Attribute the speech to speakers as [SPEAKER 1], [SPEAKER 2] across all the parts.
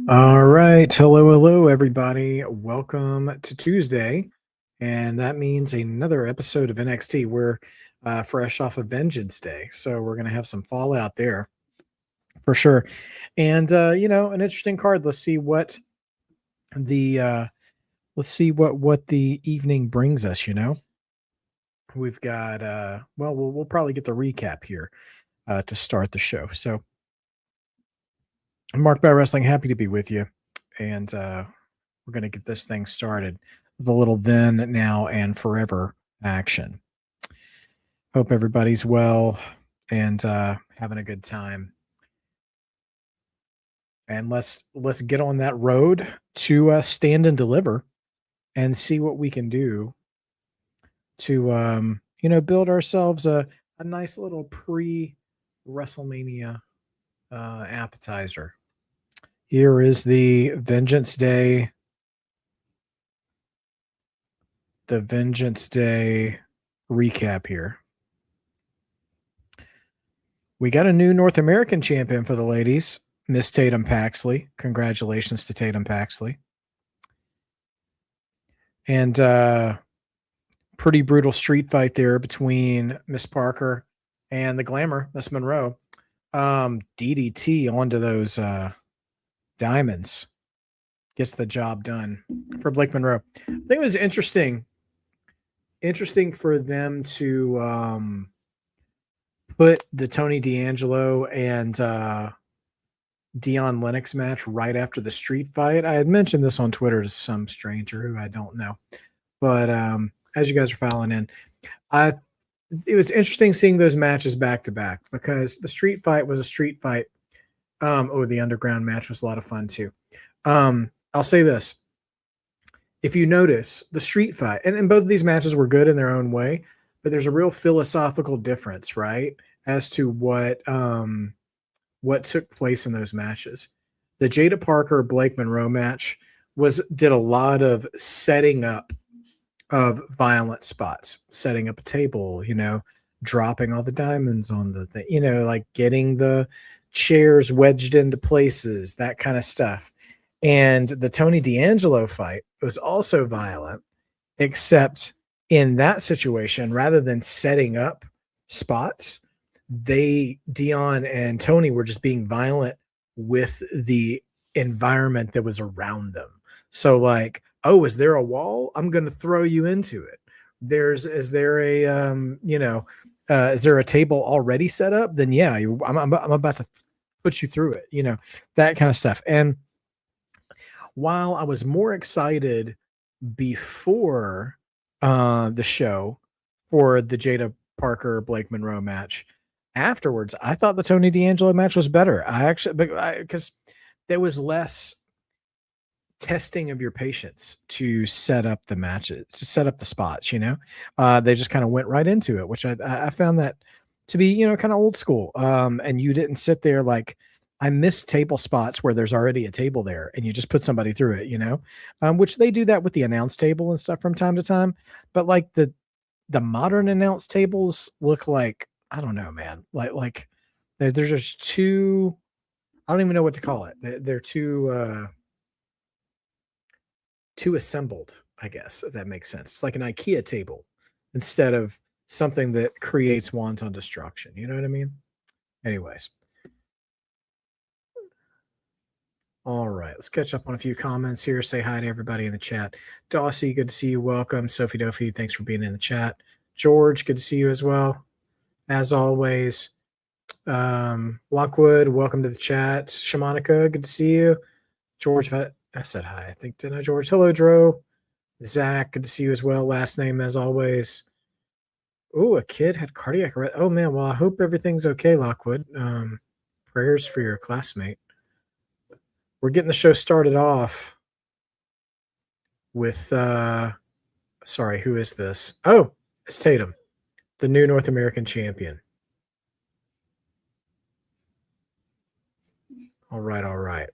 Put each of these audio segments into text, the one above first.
[SPEAKER 1] All right. Hello, everybody. Welcome to Tuesday. And that means another episode of NXT. We're fresh off of Vengeance Day. So we're going to have some fallout there for sure. And, an interesting card. Let's see what the evening brings us, We've got, we'll probably get the recap here to start the show. So, Mark by Wrestling, happy to be with you. And, we're going to get this thing started with a little then, now, and forever action. Hope everybody's well and having a good time. And let's get on that road to stand and deliver and see what we can do to build ourselves a nice little pre WrestleMania appetizer. Here is the Vengeance Day recap here. We got a new North American champion for the ladies, Miss Tatum Paxley. Congratulations to Tatum Paxley. And pretty brutal street fight there between Miss Parker and the Glamour, Miss Monroe. DDT onto those diamonds. Gets the job done for Blake Monroe. I think it was interesting for them to put the Tony D'Angelo and Dion Lennox match right after the street fight. I had mentioned this on Twitter to some stranger who I don't know. But as you guys are filing in, it was interesting seeing those matches back to back because the street fight was a street fight. The underground match was a lot of fun too. I'll say this. If you notice the street fight, and both of these matches were good in their own way, but there's a real philosophical difference, right? As to what took place in those matches. The Jada Parker Blake Monroe match did a lot of setting up of violent spots, setting up a table, dropping all the diamonds on the thing, like getting the chairs wedged into places, that kind of stuff. And the Tony D'Angelo fight was also violent, except in that situation, rather than setting up spots, Dion and Tony were just being violent with the environment that was around them. So like, oh, is there a wall? I'm going to throw you into it. Is there a table already set up? Then yeah, I'm about to put you through it, that kind of stuff. And while I was more excited before the show for the Jada Parker Blake Monroe match, afterwards I thought the Tony D'Angelo match was better. Because there was less testing of your patience to set up the matches, to set up the spots. They just kind of went right into it, which I found that to be kind of old school. And you didn't sit there like, I miss table spots where there's already a table there and you just put somebody through it, which they do that with the announce table and stuff from time to time. But like the modern announce tables look like, I don't know, man, like they're just too, I don't even know what to call it. They're too assembled, I guess, if that makes sense. It's like an IKEA table instead of something that creates wanton destruction. You know what I mean? Anyways. All right, let's catch up on a few comments here. Say hi to everybody in the chat. Dossie, good to see you. Welcome. Sophie Dofi, thanks for being in the chat. George, good to see you as well. As always. Lockwood, welcome to the chat. Shamanica, good to see you. George, I said hi, I think, didn't I, George? Hello, Dro. Zach, good to see you as well. Last name, as always. Oh, a kid had cardiac arrest. Oh, man. Well, I hope everything's okay, Lockwood. Prayers for your classmate. We're getting the show started off with, sorry, who is this? Oh, it's Tatum, the new North American champion. All right.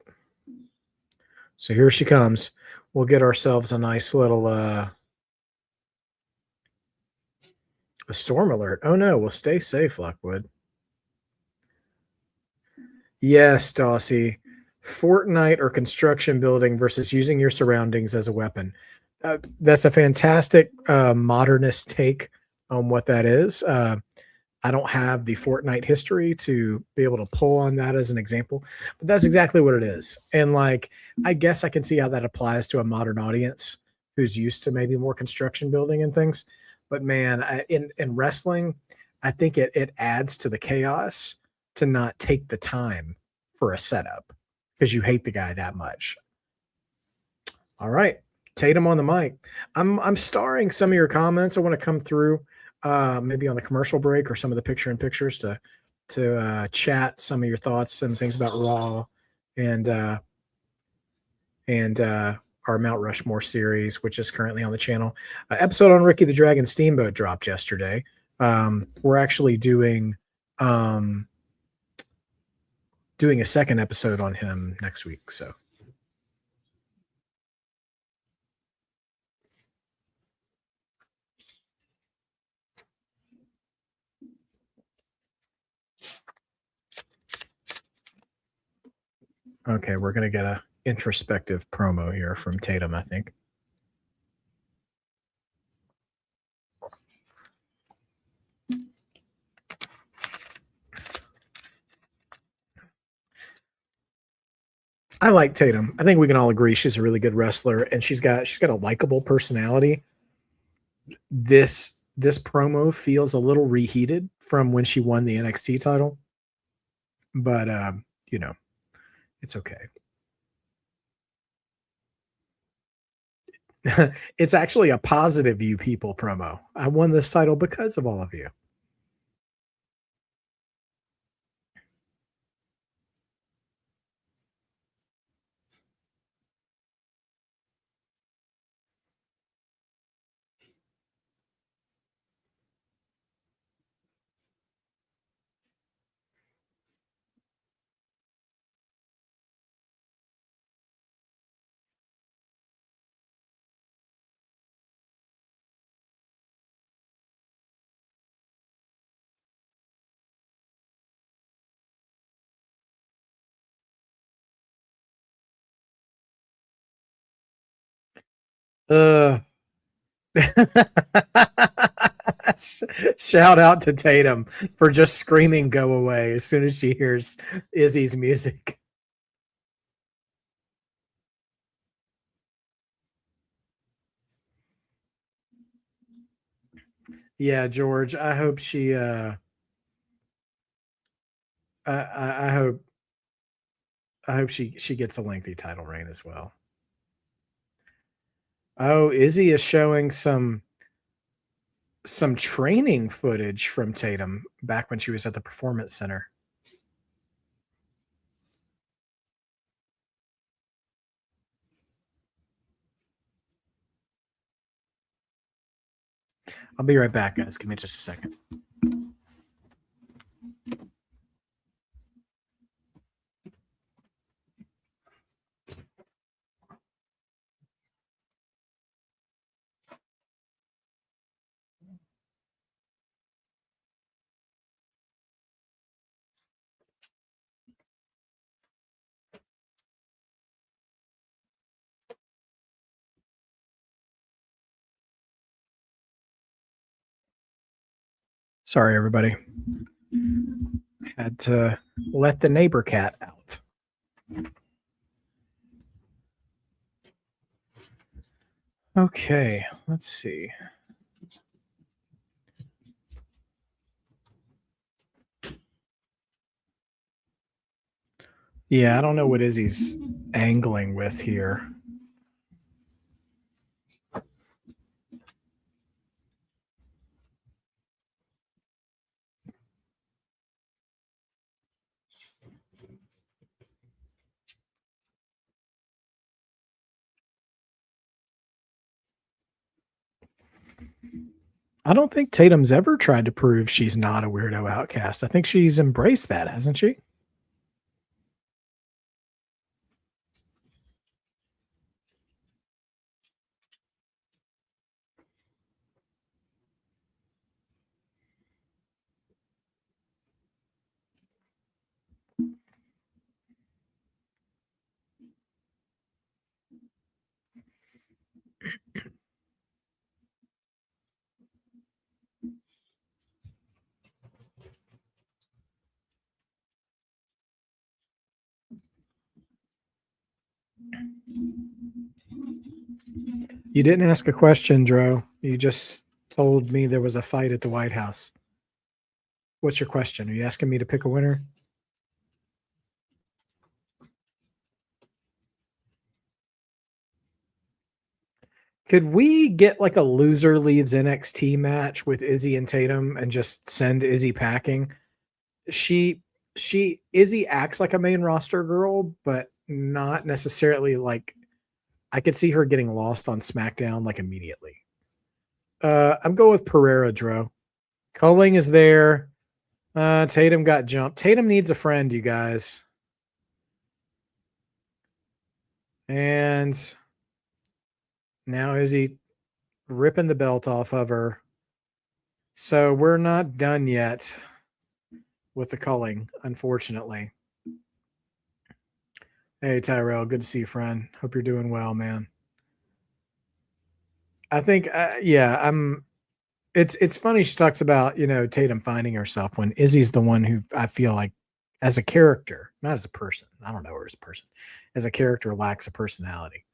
[SPEAKER 1] So here she comes. We'll get ourselves a nice little a storm alert. Oh no, we'll stay safe, Lockwood. Yes, Dossie. Fortnite or construction building versus using your surroundings as a weapon. That's a fantastic modernist take on what that is. I don't have the Fortnite history to be able to pull on that as an example, but that's exactly what it is. And like, I guess I can see how that applies to a modern audience who's used to maybe more construction building and things. But man, in wrestling, I think it adds to the chaos to not take the time for a setup because you hate the guy that much. All right, Tatum on the mic. I'm starring some of your comments. I want to come through maybe on the commercial break or some of the picture in pictures to chat some of your thoughts and things about Raw and our Mount Rushmore series, which is currently on the channel. Episode on Ricky the Dragon Steamboat dropped yesterday. We're actually um, doing a second episode on him next week. So okay, we're gonna get a introspective promo here from Tatum, I think. I like Tatum. I think we can all agree she's a really good wrestler, and she's got a likable personality. This promo feels a little reheated from when she won the NXT title, but you know, it's okay. It's actually a positive you people promo. I won this title because of all of you. Uh Shout out to Tatum for just screaming "Go away" as soon as she hears Izzy's music. Yeah, George. I hope she. I hope. I hope she gets a lengthy title reign as well. Oh, Izzy is showing some training footage from Tatum back when she was at the Performance Center. I'll be right back, guys. Give me just a second. Sorry, everybody. Had to let the neighbor cat out. Okay, let's see. Yeah, I don't know what Izzy's angling with here. I don't think Tatum's ever tried to prove she's not a weirdo outcast. I think she's embraced that, hasn't she? You didn't ask a question, Dro. You just told me there was a fight at the White House. What's your question? Are you asking me to pick a winner? Could we get like a loser leaves NXT match with Izzy and Tatum and just send Izzy packing? Izzy acts like a main roster girl, but not necessarily like I could see her getting lost on SmackDown like immediately. I'm going with Pereira, Dro. Culling is there. Tatum got jumped. Tatum needs a friend, you guys. And now Izzy ripping the belt off of her. So we're not done yet with the culling, unfortunately. Hey, Tyrell, good to see you, friend. Hope you're doing well, man. I think, It's funny she talks about Tatum finding herself when Izzy's the one who I feel like, as a character, not as a person. I don't know her as a person. As a character, lacks a personality.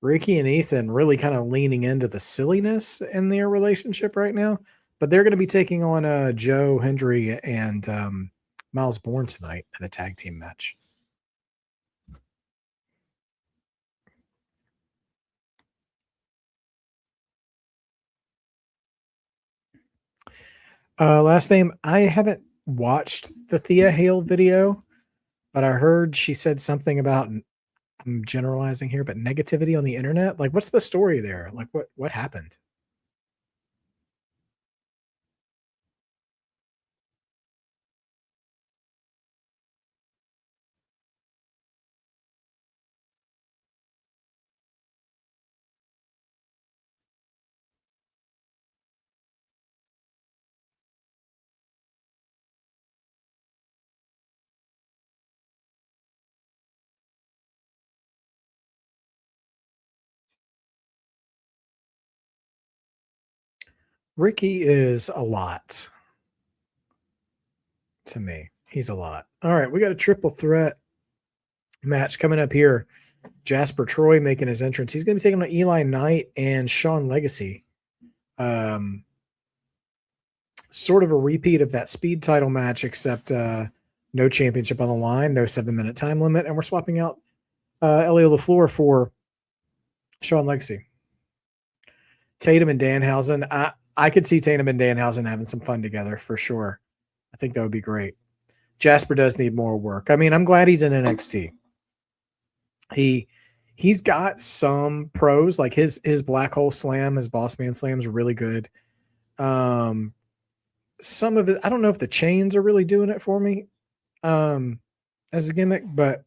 [SPEAKER 1] Ricky and Ethan really kind of leaning into the silliness in their relationship right now, but they're going to be taking on Joe, Hendry, and Myles Borne tonight in a tag team match. Last name, I haven't watched the Thea Hale video, but I heard she said something about, I'm generalizing here, but negativity on the internet. Like, what's the story there? Like, what happened? Ricky is a lot to me. He's a lot. All right, we got a triple threat match coming up here. Jasper Troy making his entrance. He's going to be taking on Eli Knight and Sean Legacy. Sort of a repeat of that speed title match, except no championship on the line, no 7-minute time limit, and we're swapping out Elio LaFleur for Sean Legacy. Tatum and Danhausen. I could see Tatum and Danhausen having some fun together for sure. I think that would be great. Jasper does need more work. I mean, I'm glad he's in NXT. He's got some pros, like his black hole slam, his boss man slam is really good. Some of it, I don't know if the chains are really doing it for me as a gimmick, but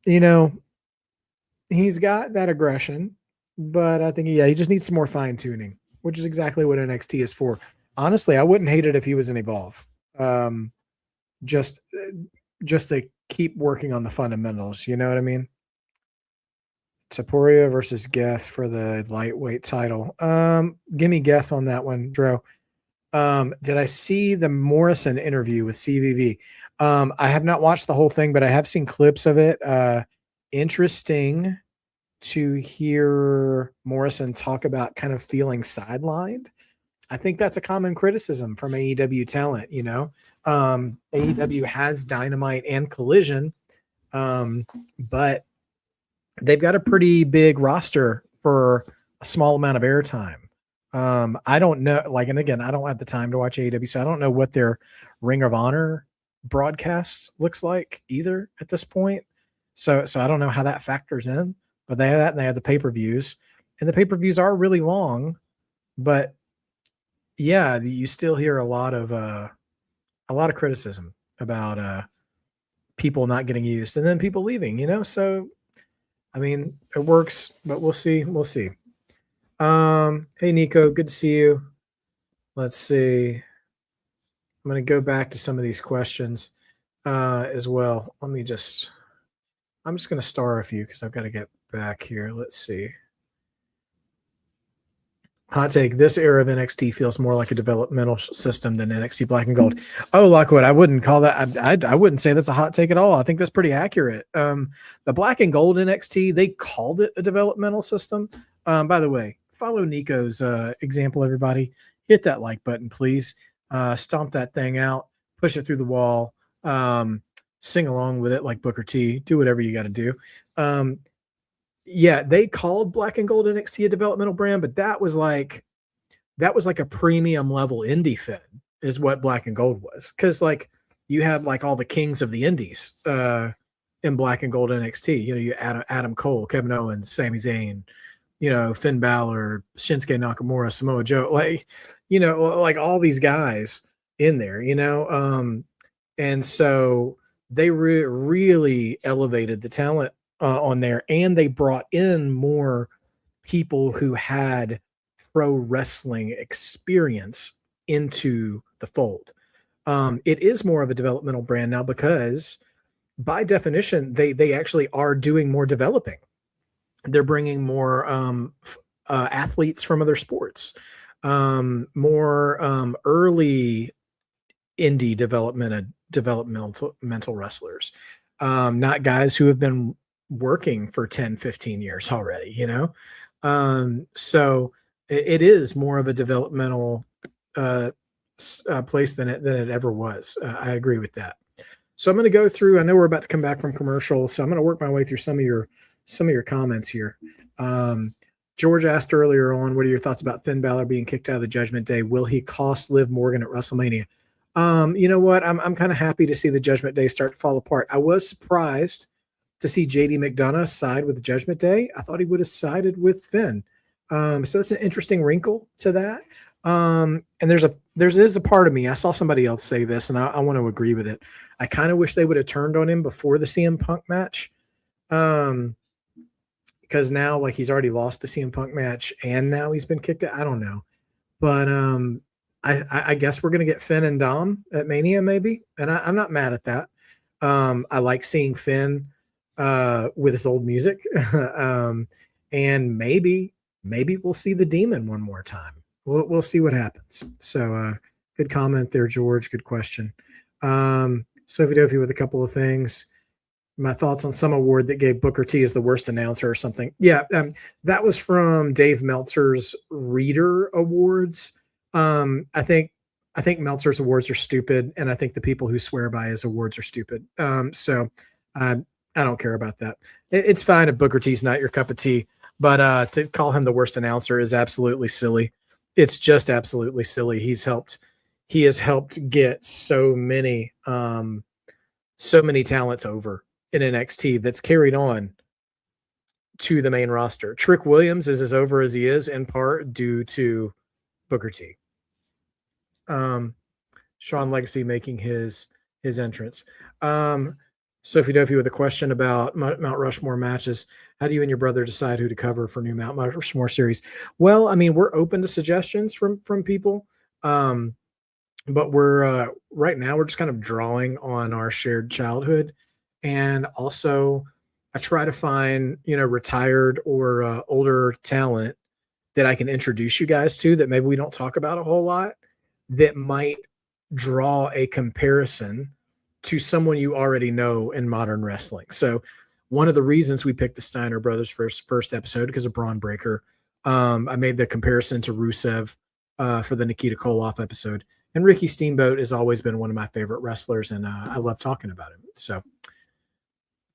[SPEAKER 1] he's got that aggression. But I think he just needs some more fine tuning, which is exactly what NXT is for. Honestly, I wouldn't hate it if he was in Evolve. Just to keep working on the fundamentals. You know what I mean? Taporia versus Geth for the lightweight title. Give me Geth on that one, Dro. Did I see the Morrison interview with CVV? I have not watched the whole thing, but I have seen clips of it. Interesting to hear Morrison talk about kind of feeling sidelined. I think that's a common criticism from AEW talent. AEW has Dynamite and Collision, but they've got a pretty big roster for a small amount of airtime. I don't know, and again, I don't have the time to watch AEW, so I don't know what their Ring of Honor broadcast looks like either at this point. So I don't know how that factors in, but they have that, and they have the pay-per-views, and the pay-per-views are really long, but yeah, you still hear a lot of criticism about people not getting used and then people leaving, so I mean, it works, but we'll see. Hey Nico, good to see you. Let's see. I'm going to go back to some of these questions as well. I'm just going to star a few because I've got to get back here. Let's see. Hot take: this era of NXT feels more like a developmental system than NXT Black and Gold. Oh, Lockwood, I wouldn't call that. I wouldn't say that's a hot take at all. I think that's pretty accurate. The Black and Gold NXT, they called it a developmental system. By the way, follow Nico's example. Everybody, hit that like button, please. Stomp that thing out, push it through the wall, sing along with it like Booker T. Do whatever you got to do. Yeah, they called Black and Gold NXT a developmental brand, but that was like a premium level indie fed is what Black and Gold was. Cause like you had like all the kings of the indies in Black and Gold NXT. You know, you Adam Cole, Kevin Owens, Sami Zayn, you know, Finn Balor, Shinsuke Nakamura, Samoa Joe, like, you know, like all these guys in there, you know. And so they really elevated the talent on there, and they brought in more people who had pro wrestling experience into the fold. It is more of a developmental brand now because, by definition, they actually are doing more developing. They're bringing more athletes from other sports, more early indie developmental wrestlers, not guys who have been working for 10, 15 years already, you know? So it is more of a developmental place than it ever was. I agree with that. So I'm going to go through, I know we're about to come back from commercial, so I'm going to work my way through some of your comments here. George asked earlier on, what are your thoughts about Finn Balor being kicked out of the Judgment Day? Will he cost Liv Morgan at WrestleMania? You know what? I'm kind of happy to see the Judgment Day start to fall apart. I was surprised to see JD McDonough side with the Judgment Day. I thought he would have sided with Finn. So that's an interesting wrinkle to that. And there's a part of me, I saw somebody else say this, and I want to agree with it. I kind of wish they would have turned on him before the CM Punk match. Because now, like, he's already lost the CM Punk match, and now he's been kicked out. I don't know. But I guess we're going to get Finn and Dom at Mania, maybe. And I'm not mad at that. I like seeing Finn with his old music. And maybe we'll see the Demon one more time. We'll see what happens. So good comment there, George. Good question. Sophie Dopey with a couple of things. My thoughts on some award that gave Booker T as the worst announcer or something. Yeah, that was from Dave Meltzer's Reader Awards. I think Meltzer's awards are stupid, and I think the people who swear by his awards are stupid. So I don't care about that. It's fine if Booker T's not your cup of tea, but to call him the worst announcer is absolutely silly. It's just absolutely silly. He has helped get so many talents over in NXT that's carried on to the main roster. Trick Williams is as over as he is in part due to Booker T. Sean Legacy making his entrance. Sophie Duffy with a question about Mount Rushmore matches. How do you and your brother decide who to cover for new Mount Rushmore series? Well, I mean, we're open to suggestions from people. But we're right now we're just kind of drawing on our shared childhood. And also I try to find, retired or older talent that I can introduce you guys to that maybe we don't talk about a whole lot, that might draw a comparison to someone you already know in modern wrestling. So one of the reasons we picked the Steiner brothers first episode, because of Braun Breaker, I made the comparison to Rusev for the Nikita Koloff episode. And Ricky Steamboat has always been one of my favorite wrestlers, and I love talking about him. So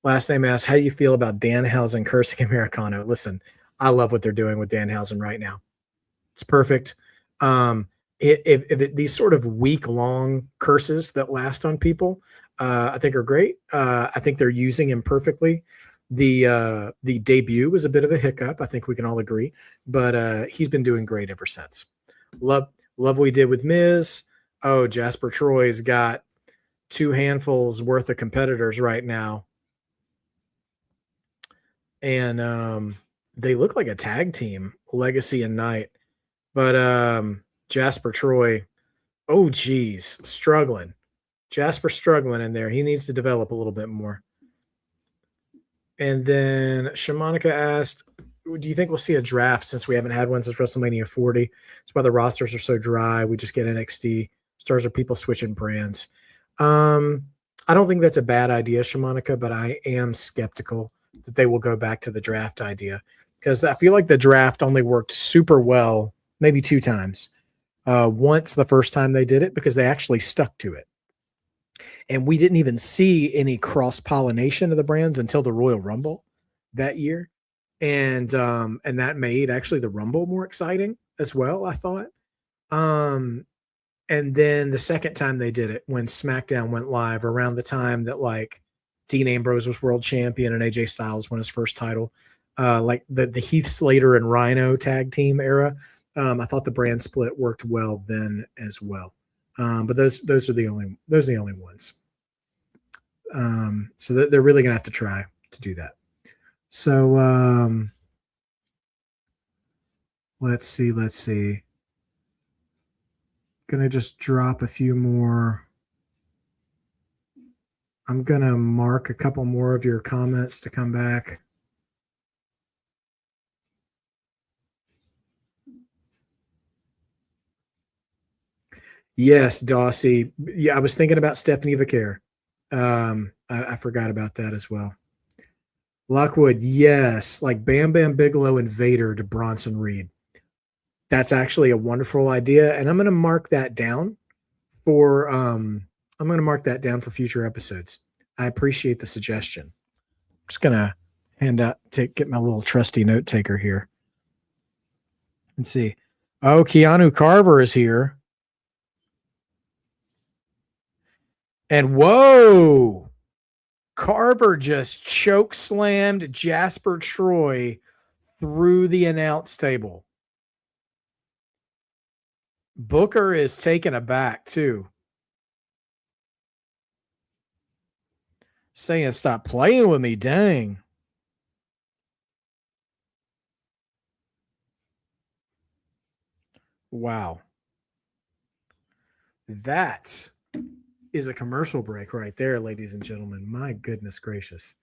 [SPEAKER 1] last name asks, how do you feel about Danhausen cursing Americano? Listen, I love what they're doing with Danhausen right now. It's perfect. These sort of week-long curses that last on people, I think are great. I think they're using him perfectly. The debut was a bit of a hiccup. I think we can all agree, but he's been doing great ever since. Love what we did with Miz. Oh, Jasper Troy's got 2 handfuls worth of competitors right now. And they look like a tag team, Legacy and Knight. But Jasper Troy, oh geez, struggling. Jasper struggling in there. He needs to develop a little bit more. And then Shamanica asked, do you think we'll see a draft since we haven't had one since WrestleMania 40? It's why the rosters are so dry. We just get NXT stars or people switching brands. I don't think that's a bad idea, Shamanica, but I am skeptical that they will go back to the draft idea because I feel like the draft only worked super well maybe 2 times. Once the first time they did it because they actually stuck to it. And we didn't even see any cross-pollination of the brands until the Royal Rumble that year. And that made actually the Rumble more exciting as well, I thought. And then the second time they did it, when SmackDown went live around the time that like Dean Ambrose was world champion and AJ Styles won his first title, like the Heath Slater and Rhino tag team era, I thought the brand split worked well then as well. But those are the only ones. So they're really gonna have to try to do that. So let's see. Gonna just drop a few more. I'm gonna mark a couple more of your comments to come back. Yes, Dawsey. Yeah, I was thinking about Stephanie Vaquer. I forgot about that as well. Lockwood, yes, like Bam Bam Bigelow and Vader to Bronson Reed. That's actually a wonderful idea, and I'm going to mark that down for future episodes. I appreciate the suggestion. I'm just going to get my little trusty note taker here. Let's see. Oh, Keanu Carver is here. And whoa, Carver just choke slammed Jasper Troy through the announce table. Booker is taken aback too. Saying, stop playing with me, dang. Wow. That is a commercial break right there, ladies and gentlemen. My goodness gracious.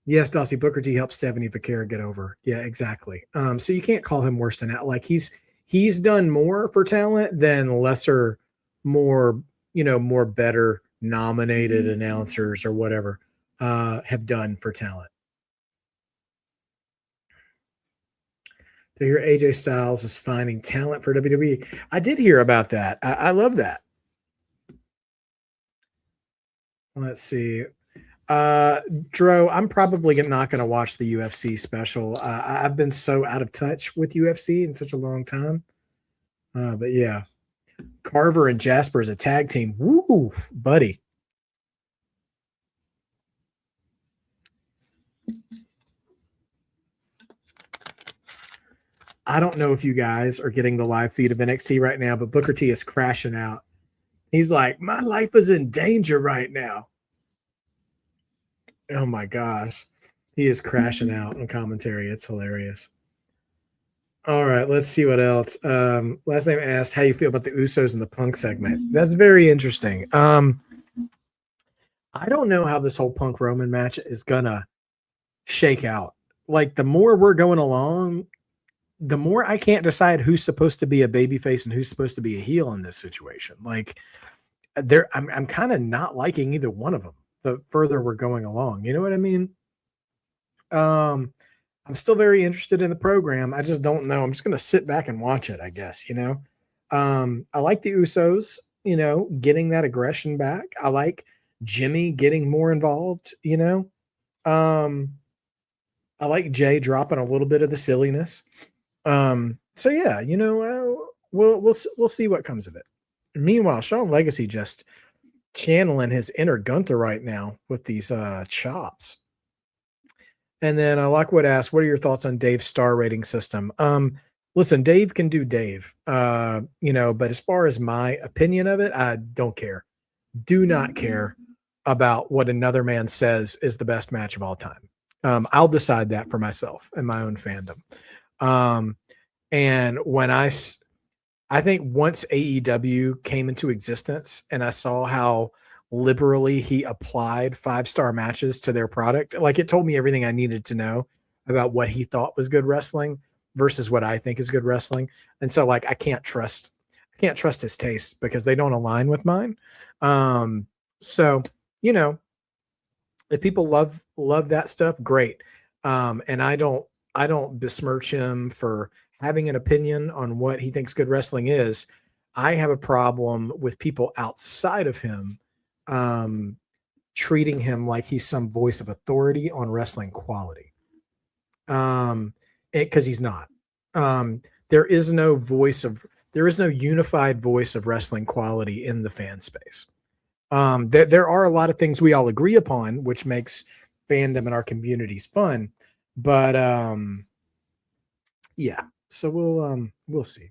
[SPEAKER 1] Yes, Dawsey, Booker T helped Stephanie Vaquer get over. Yeah, exactly. So you can't call him worse than that. Like he's done more for talent than lesser, more better nominated announcers or whatever have done for talent. To hear AJ Styles is finding talent for WWE. I did hear about that. I love that. Let's see. Dro, I'm probably not going to watch the UFC special. I've been so out of touch with UFC in such a long time. But yeah, Carver and Jasper as a tag team. Woo, buddy. I don't know if you guys are getting the live feed of NXT right now, but Booker T is crashing out. He's like, my life is in danger right now. Oh my gosh. He is crashing out on commentary. It's hilarious. All right, let's see what else. Last name asked how you feel about the Usos in the Punk segment. That's very interesting. I don't know how this whole Punk Roman match is gonna shake out. Like the more we're going along, the more I can't decide who's supposed to be a babyface and who's supposed to be a heel in this situation. Like I'm kind of not liking either one of them the further we're going along. You know what I mean? I'm still very interested in the program. I just don't know. I'm just going to sit back and watch it, I guess, I like the Usos, getting that aggression back. I like Jimmy getting more involved, I like Jay dropping a little bit of the silliness. So yeah, we'll see what comes of it. Meanwhile, Sean Legacy just channeling his inner Gunther right now with these chops. And then Lockwood asked, what are your thoughts on Dave's star rating system? Listen, Dave can do Dave, but as far as my opinion of it, I don't care. Do not care about what another man says is the best match of all time. I'll decide that for myself and my own fandom. And when I think once AEW came into existence and I saw how liberally he applied 5-star matches to their product, like it told me everything I needed to know about what he thought was good wrestling versus what I think is good wrestling. And so like I can't trust his tastes because they don't align with mine. So, you know, if people love that stuff, great. And I don't besmirch him for having an opinion on what he thinks good wrestling is. I have a problem with people outside of him um, treating him like he's some voice of authority on wrestling quality. Because he's not. Um, there is no unified voice of wrestling quality in the fan space. There are a lot of things we all agree upon, which makes fandom in our communities fun. But yeah, so we'll see.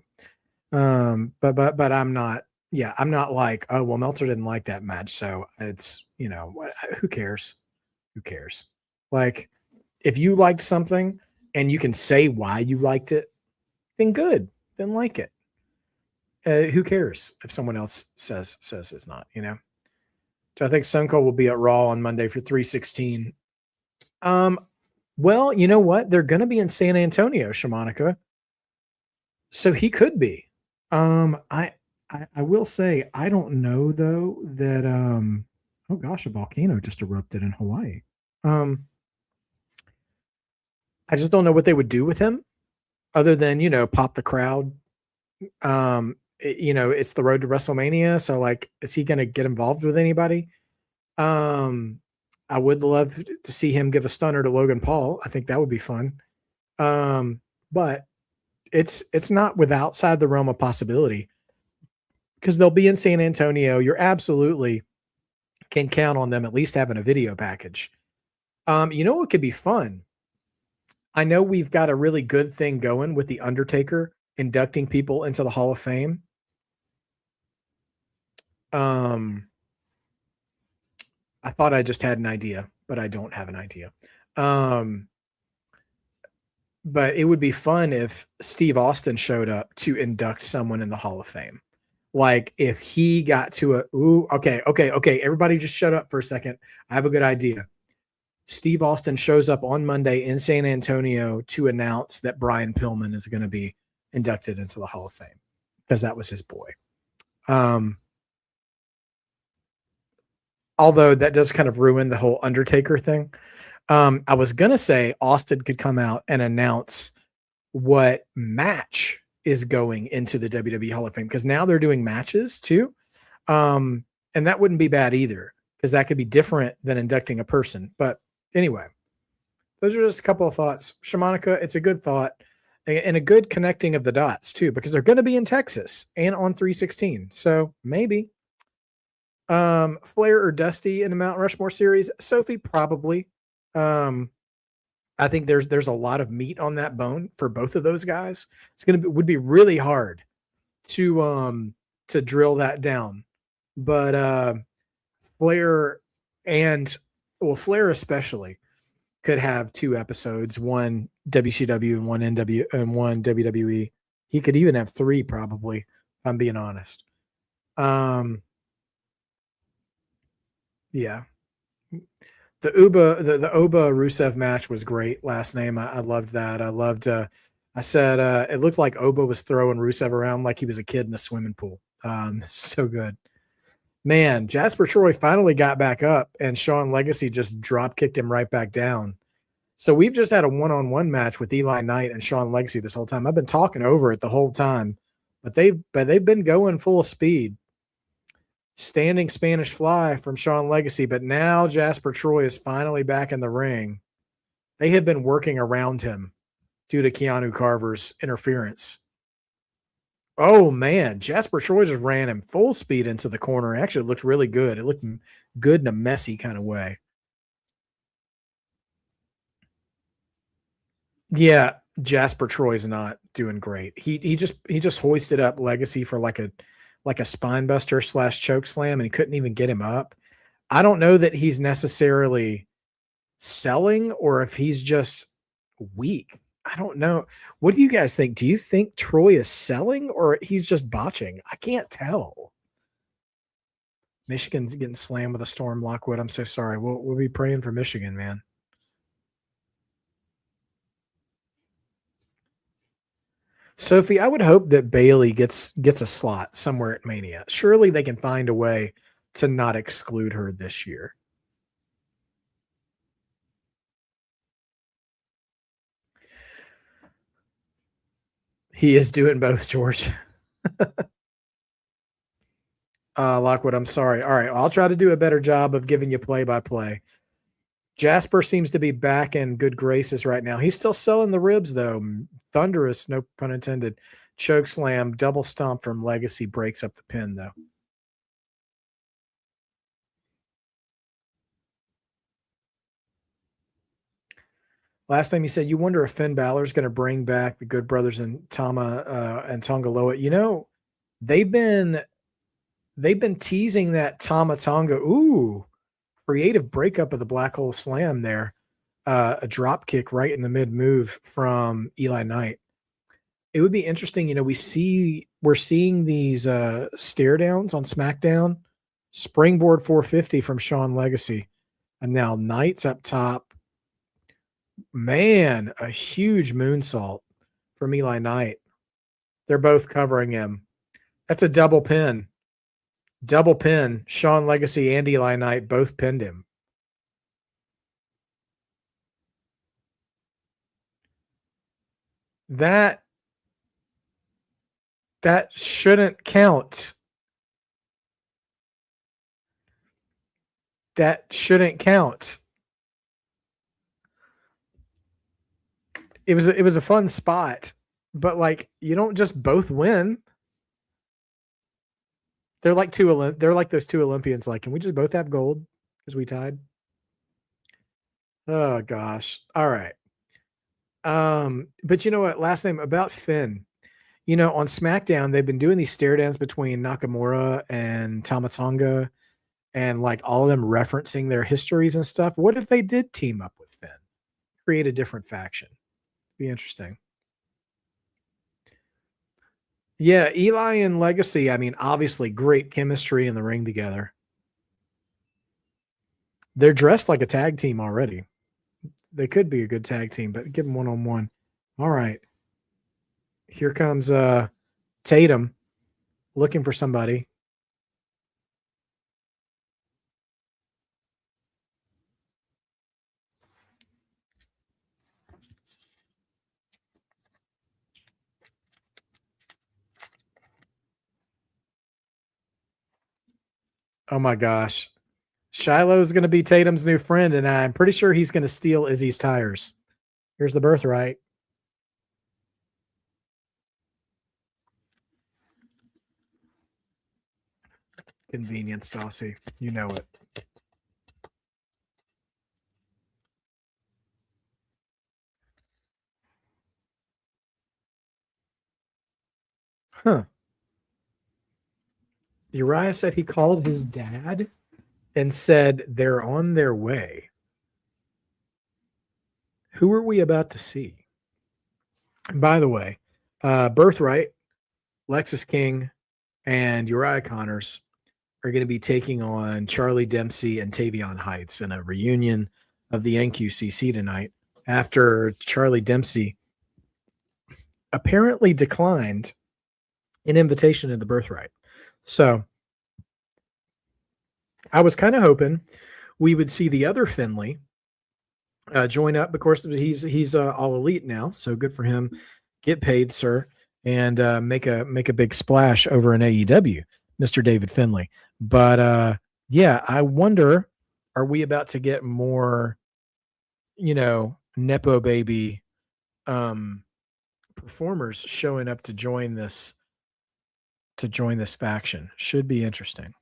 [SPEAKER 1] But I'm not. Yeah, I'm not like, oh well, Meltzer didn't like that match, so it's who cares? Who cares? Like, if you liked something and you can say why you liked it, then good, then like it. Who cares if someone else says it's not? So I think Stone Cold will be at Raw on Monday for 316. Well, you know what? They're going to be in San Antonio, Shamanica. So he could be. I will say I don't know though that oh gosh, a volcano just erupted in Hawaii. I just don't know what they would do with him other than, pop the crowd. It's the road to WrestleMania, so like is he going to get involved with anybody? I would love to see him give a stunner to Logan Paul. I think that would be fun. But it's not outside the realm of possibility because they'll be in San Antonio. You're absolutely can count on them at least having a video package. What could be fun? I know we've got a really good thing going with The Undertaker inducting people into the Hall of Fame. I thought I just had an idea, but I don't have an idea. But it would be fun if Steve Austin showed up to induct someone in the Hall of Fame. Like if he got to okay. Everybody just shut up for a second. I have a good idea. Steve Austin shows up on Monday in San Antonio to announce that Brian Pillman is going to be inducted into the Hall of Fame because that was his boy. Although that does kind of ruin the whole Undertaker thing. I was going to say Austin could come out and announce what match is going into the WWE Hall of Fame because now they're doing matches too. And that wouldn't be bad either because that could be different than inducting a person. But anyway, those are just a couple of thoughts. Shamanica, it's a good thought and a good connecting of the dots too because they're going to be in Texas and on 316. So maybe. Flair or Dusty in the Mount Rushmore series? Sophie, probably. I think there's a lot of meat on that bone for both of those guys. Would be really hard to drill that down. But Flair Flair especially could have 2 episodes, one WCW and one NW and one WWE. He could even have 3 probably, if I'm being honest. Yeah. The Oba Rusev match was great last name. I loved that. I loved I said it looked like Oba was throwing Rusev around like he was a kid in a swimming pool. So good. Man, Jasper Troy finally got back up and Sean Legacy just drop kicked him right back down. So we've just had a one-on-one match with Eli Knight and Sean Legacy this whole time. I've been talking over it the whole time, but they've been going full speed. Standing Spanish fly from Sean Legacy, but now Jasper Troy is finally back in the ring. They have been working around him due to Keanu Carver's interference. Oh, man. Jasper Troy just ran him full speed into the corner. Actually, it looked really good. It looked good in a messy kind of way. Yeah, Jasper Troy's not doing great. He just hoisted up Legacy for like a spine buster / choke slam, and he couldn't even get him up. I don't know that he's necessarily selling or if he's just weak. I don't know. What do you guys think? Do you think Troy is selling or he's just botching? I can't tell. Michigan's getting slammed with a storm, Lockwood. I'm so sorry. We'll be praying for Michigan, man. Sophie, I would hope that Bailey gets a slot somewhere at Mania. Surely they can find a way to not exclude her this year. He is doing both, George. Lockwood, I'm sorry. All right, well, I'll try to do a better job of giving you play by play. Jasper seems to be back in good graces right now. He's still selling the ribs, though. Thunderous, no pun intended. Choke slam, double stomp from Legacy breaks up the pin, though. Last time you said you wonder if Finn Balor's going to bring back the Good Brothers and Tama and Tongaloa. You know, they've been teasing that Tama Tonga. Ooh, creative breakup of the Black Hole Slam there. A drop kick right in the mid move from Eli Knight. It would be interesting. You know, we're seeing these stare downs on SmackDown. Springboard 450 from Shawn Legacy, and now Knight's up top. Man, a huge moonsault from Eli Knight. They're both covering him. That's a double pin. Double pin. Shawn Legacy and Eli Knight both pinned him. That shouldn't count. That shouldn't count. It was a fun spot, but like you don't just both win. They're like those two Olympians. Like, can we just both have gold because we tied? Oh gosh. All right. But you know what? Last name about Finn. You know, on SmackDown, they've been doing these stare downs between Nakamura and Tama Tonga, and like all of them referencing their histories and stuff. What if they did team up with Finn? Create a different faction. Be interesting. Yeah, Eli and Legacy, I mean, obviously great chemistry in the ring together. They're dressed like a tag team already. They could be a good tag team, but give them one-on-one. All right. Here comes Tatum looking for somebody. Oh my gosh. Shiloh's going to be Tatum's new friend, and I'm pretty sure he's going to steal Izzy's tires. Here's the birthright. Convenience, Stassi. You know it. Huh. Uriah said he called his dad and said they're on their way. Who are we about to see? By the way, Birthright, Lexis King, and Uriah Connors are going to be taking on Charlie Dempsey and Tavion Heights in a reunion of the NQCC tonight after Charlie Dempsey apparently declined an invitation to the Birthright. So I was kind of hoping we would see the other Finley join up. Of course, he's all elite now, so good for him. Get paid, sir, and make a big splash over in AEW, Mr. David Finley. But yeah, I wonder, are we about to get more, nepo baby performers showing up to join this faction? Should be interesting.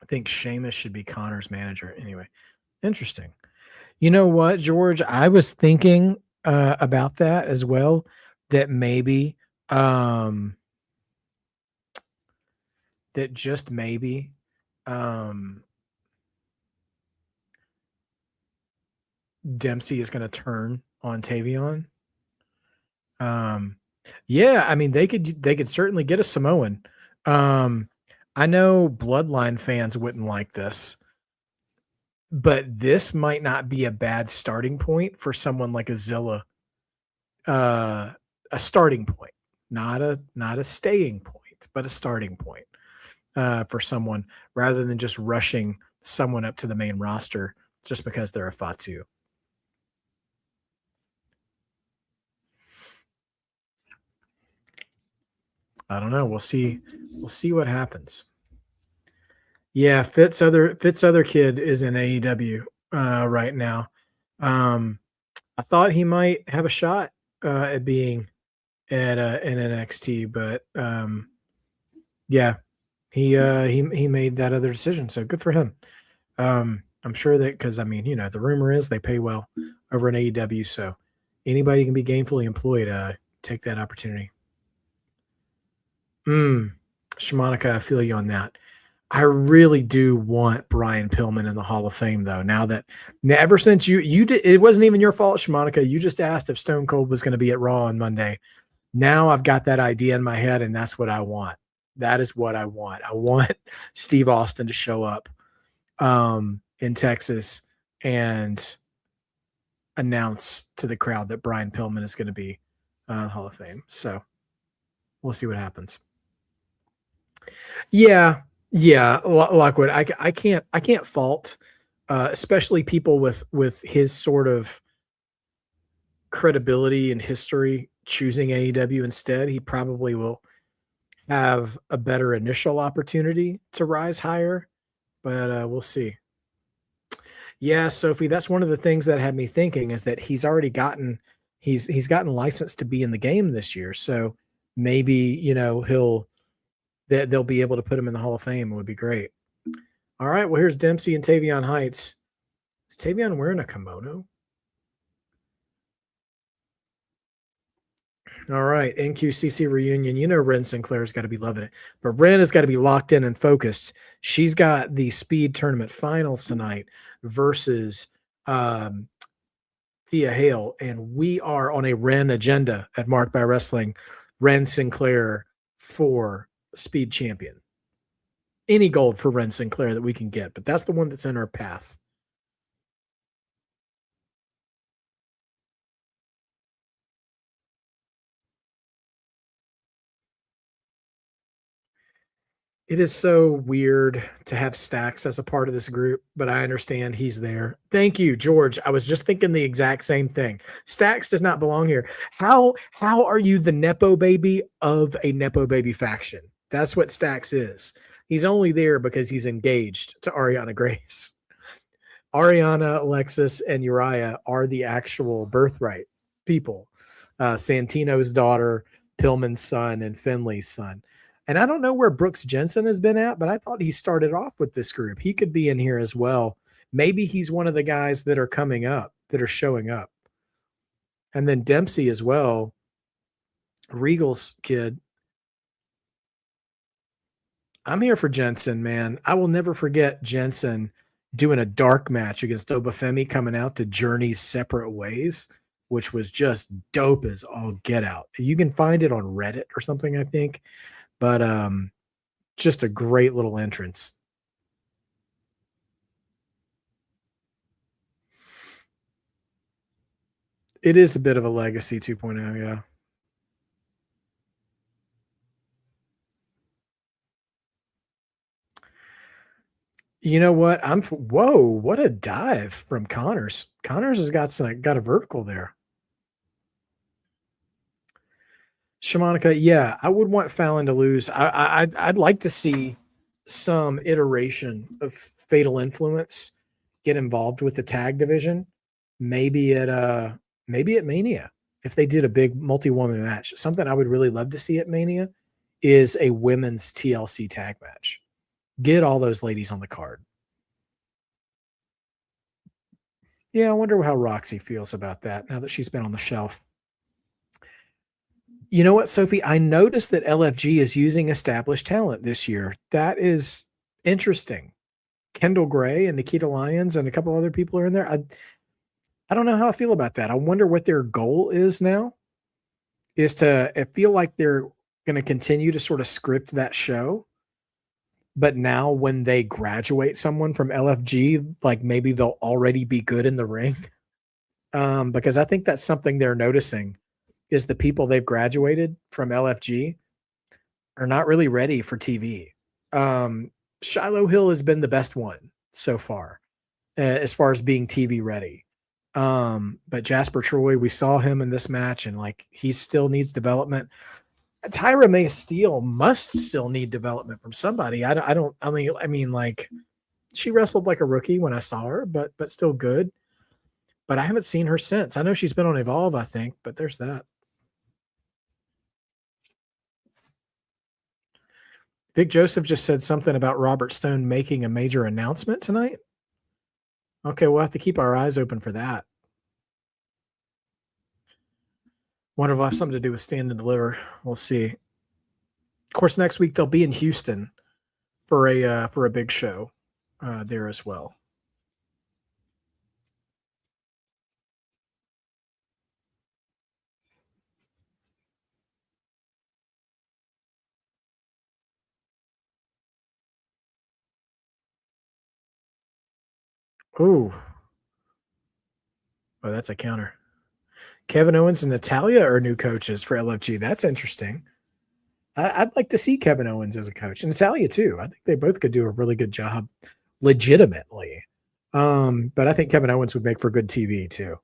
[SPEAKER 1] I think Sheamus should be Connor's manager. Anyway, interesting. You know what, George? I was thinking about that as well. That maybe, um, that just maybe, um, Dempsey is going to turn on Tavion. Yeah, I mean they could certainly get a Samoan. Um, I know Bloodline fans wouldn't like this, but this might not be a bad starting point for someone like a Zilla. Uh, a starting point, not a staying point, but a starting point for someone rather than just rushing someone up to the main roster just because they're a Fatu. I don't know. We'll see. We'll see what happens. Yeah, Fitz other kid is in AEW right now. I thought he might have a shot at being at in NXT, but yeah, he made that other decision. So good for him. I'm sure that because I mean, the rumor is they pay well over in AEW, so anybody can be gainfully employed. Take that opportunity. Shimonica, I feel you on that. I really do want Brian Pillman in the Hall of Fame, though. Now that ever since you did, it wasn't even your fault, Shimonica. You just asked if Stone Cold was going to be at Raw on Monday. Now I've got that idea in my head, and that's what I want. That is what I want. I want Steve Austin to show up in Texas and announce to the crowd that Brian Pillman is going to be Hall of Fame. So we'll see what happens. Yeah, Lockwood. I can't fault, especially people with his sort of credibility and history choosing AEW instead. He probably will have a better initial opportunity to rise higher, but we'll see. Yeah, Sophie, that's one of the things that had me thinking is that he's gotten licensed to be in the game this year. So maybe, they'll be able to put him in the Hall of Fame. It would be great. All right, well, here's Dempsey and Tavion Heights. Is Tavion wearing a kimono? All right, NQCC reunion. Wren Sinclair's got to be loving it. But Wren has got to be locked in and focused. She's got the speed tournament finals tonight versus Thea Hale. And we are on a Wren agenda at Marked by Wrestling. Wren Sinclair for speed champion. Any gold for Wren Sinclair that we can get, but that's the one that's in our path. It is so weird to have Stacks as a part of this group, but I understand he's there. Thank you, George. I was just thinking the exact same thing. Stacks does not belong here. How are you the Nepo baby of a Nepo baby faction? That's what Stacks is. He's only there because he's engaged to Ariana Grace. Ariana, Lexis, and Uriah are the actual birthright people. Santino's daughter, Pillman's son, and Finley's son. And I don't know where Brooks Jensen has been at, but I thought he started off with this group. He could be in here as well. Maybe he's one of the guys that are coming up, that are showing up. And then Dempsey as well, Regal's kid. I'm here for Jensen, man. I will never forget Jensen doing a dark match against Obafemi coming out to Journey's Separate Ways, which was just dope as all get out. You can find it on Reddit or something, I think. But just a great little entrance. It is a bit of a legacy 2.0, yeah. You know what? Whoa, what a dive from Connors. Connors has got a vertical there. Shamanica, yeah, I would want Fallon to lose. I'd like to see some iteration of Fatal Influence get involved with the tag division. Maybe at Mania, if they did a big multi-woman match. Something I would really love to see at Mania is a women's TLC tag match. Get all those ladies on the card. Yeah, I wonder how Roxy feels about that now that she's been on the shelf. You know what, Sophie? I noticed that LFG is using established talent this year. That is interesting. Kendall Gray and Nikita Lyons and a couple other people are in there. I don't know how I feel about that. I wonder what their goal is now. Is to I feel like they're going to continue to sort of script that show, but now when they graduate someone from LFG, like maybe they'll already be good in the ring. Because I think that's something they're noticing is the people they've graduated from LFG are not really ready for TV. Shiloh Hill has been the best one so far as being TV ready. But Jasper Troy, we saw him in this match, and like he still needs development. Tyra May Steele must still need development from somebody. I mean, like she wrestled like a rookie when I saw her, but still good. But I haven't seen her since. I know she's been on Evolve, I think, but there's that. Vic Joseph just said something about Robert Stone making a major announcement tonight. Okay, we'll have to keep our eyes open for that. Wonder if it'll have something to do with Stand and Deliver. We'll see. Of course, next week they'll be in Houston for a big show there as well. Oh, that's a counter. Kevin Owens and Natalia are new coaches for LFG. That's interesting. I'd like to see Kevin Owens as a coach and Natalia too. I think they both could do a really good job legitimately. But I think Kevin Owens would make for good TV too.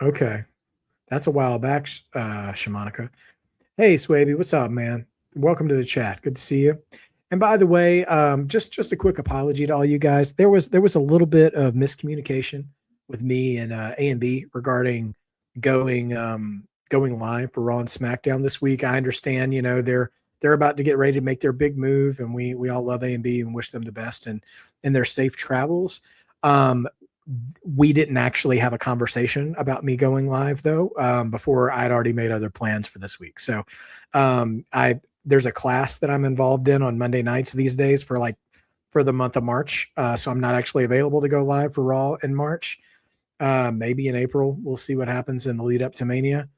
[SPEAKER 1] Okay. That's a while back, Shamanica. Hey, Swaby, what's up, man? Welcome to the chat. Good to see you. And by the way, just a quick apology to all you guys. There was a little bit of miscommunication with me and A and B regarding going going live for Raw and SmackDown this week. I understand, they're about to get ready to make their big move, and we all love A and B and wish them the best and their safe travels. We didn't actually have a conversation about me going live though, before I'd already made other plans for this week. So there's a class that I'm involved in on Monday nights these days for the month of March. So I'm not actually available to go live for Raw in March. Maybe in April. We'll see what happens in the lead up to Mania.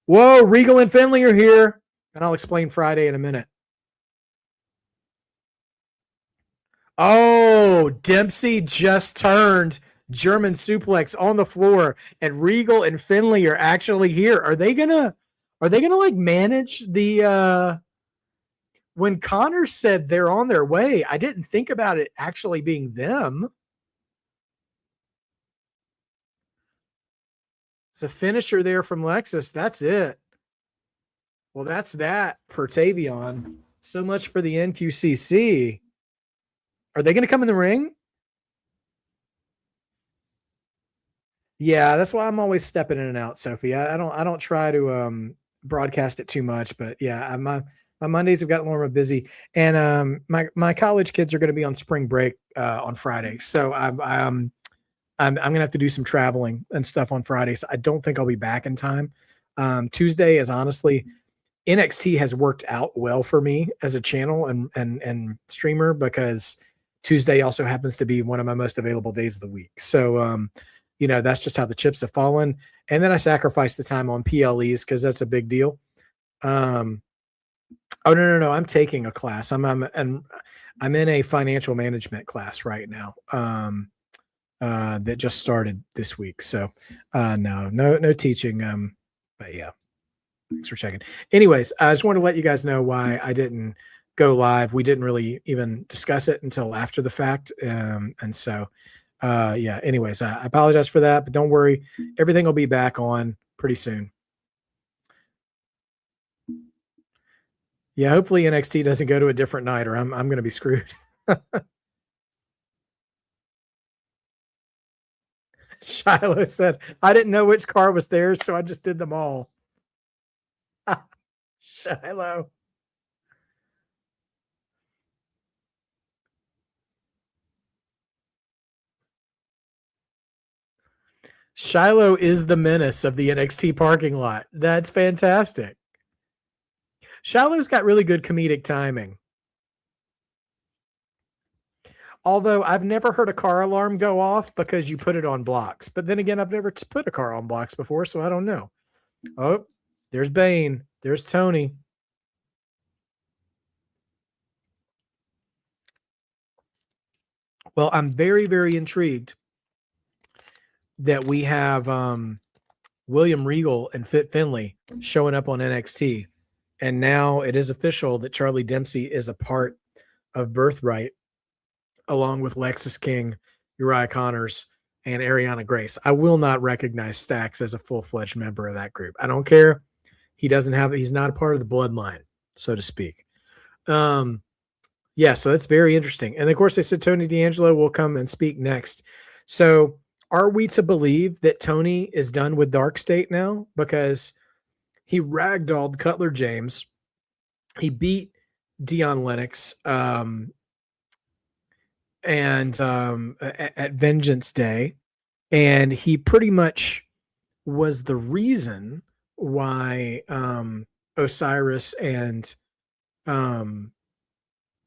[SPEAKER 1] Whoa, Regal and Finley are here. And I'll explain Friday in a minute. Oh, Dempsey just turned German suplex on the floor, and Regal and Finley are actually here. Are they gonna like manage the when Connor said they're on their way, I didn't think about it actually being them. It's a finisher there from Lexis. That's it. Well, that's that for Tavion. So much for the NQCC. Are they going to come in the ring? Yeah, that's why I'm always stepping in and out, Sophie. I don't try to broadcast it too much, but yeah, my Mondays have gotten a little bit busy, and my college kids are going to be on spring break on Friday, so I'm gonna have to do some traveling and stuff on Friday. So I don't think I'll be back in time. Tuesday is honestly NXT has worked out well for me as a channel and streamer because Tuesday also happens to be one of my most available days of the week. So that's just how the chips have fallen. And then I sacrifice the time on PLEs because that's a big deal. Oh no, I'm taking a class. I'm in a financial management class right now. That just started this week. So no teaching. But yeah, thanks for checking. Anyways, I just wanted to let you guys know why I didn't go live. We didn't really even discuss it until after the fact. And so yeah, anyways, I apologize for that, but don't worry. Everything will be back on pretty soon. Yeah, hopefully NXT doesn't go to a different night or I'm going to be screwed. Shiloh said, I didn't know which car was theirs, so I just did them all. Shiloh. Shiloh is the menace of the NXT parking lot. That's fantastic. Shiloh's got really good comedic timing. Although I've never heard a car alarm go off because you put it on blocks. But then again, I've never put a car on blocks before, so I don't know. Oh, there's Bane. There's Tony. Well, I'm very, very intrigued that we have William Regal and Fit Finlay showing up on NXT. And now it is official that Charlie Dempsey is a part of Birthright, along with Lexis King, Uriah Connors, and Ariana Grace. I will not recognize Stax as a full-fledged member of that group. I don't care. He's not a part of the bloodline, so to speak. Yeah, so that's very interesting. And of course, they said Tony D'Angelo will come and speak next. So are we to believe that Tony is done with Dark State now? Because he ragdolled Cutler James. He beat Dion Lennox at Vengeance Day. And he pretty much was the reason why Osiris and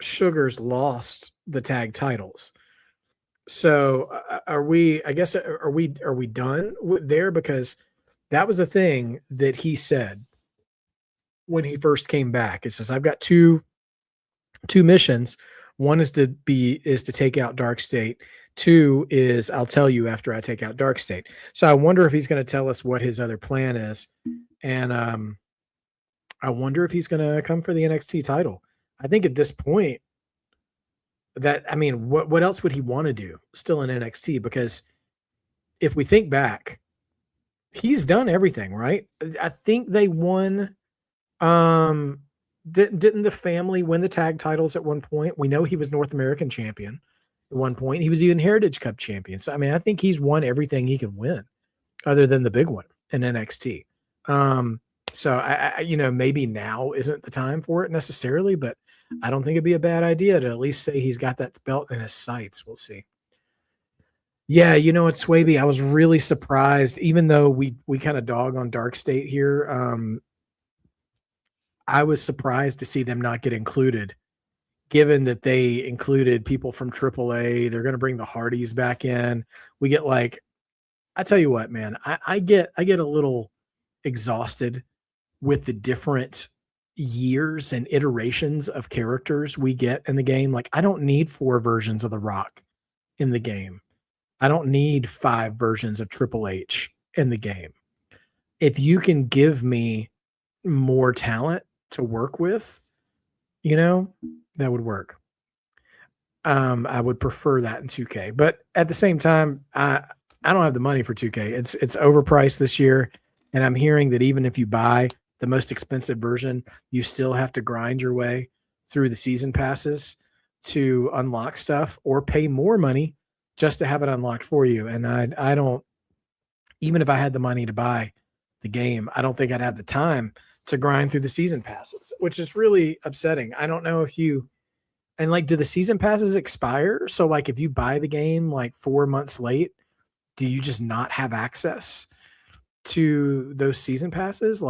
[SPEAKER 1] Sugars lost the tag titles. So are we done there? Because that was a thing that he said when he first came back. It says, I've got two missions. One is to take out Dark State. Two is I'll tell you after I take out Dark State. So I wonder if he's going to tell us what his other plan is. And I wonder if he's going to come for the NXT title. I think at this point what else would he want to do still in NXT? Because if we think back, he's done everything, right? I think they won. Didn't the family win the tag titles at one point? We know he was North American champion at one point. He was even Heritage Cup champion. So, I think he's won everything he can win other than the big one in NXT. So I maybe now isn't the time for it necessarily, but I don't think it'd be a bad idea to at least say he's got that belt in his sights. We'll see. Yeah, what, Swaby, I was really surprised, even though we kind of dog on Dark State here. I was surprised to see them not get included, given that they included people from AAA. They're going to bring the Hardys back in. We get I tell you what, man, I get a little exhausted with the different years and iterations of characters we get in the game. I don't need 4 versions of The Rock in the game. I don't need 5 versions of Triple H in the game. If you can give me more talent to work with, that would work. I would prefer that in 2K, but at the same time, I don't have the money for 2K. It's overpriced this year, and I'm hearing that even if you buy the most expensive version, you still have to grind your way through the season passes to unlock stuff or pay more money just to have it unlocked for you. And I don't, even if I had the money to buy the game, I don't think I'd have the time to grind through the season passes, which is really upsetting. I don't know if do the season passes expire? So if you buy the game 4 months late, do you just not have access to those season passes?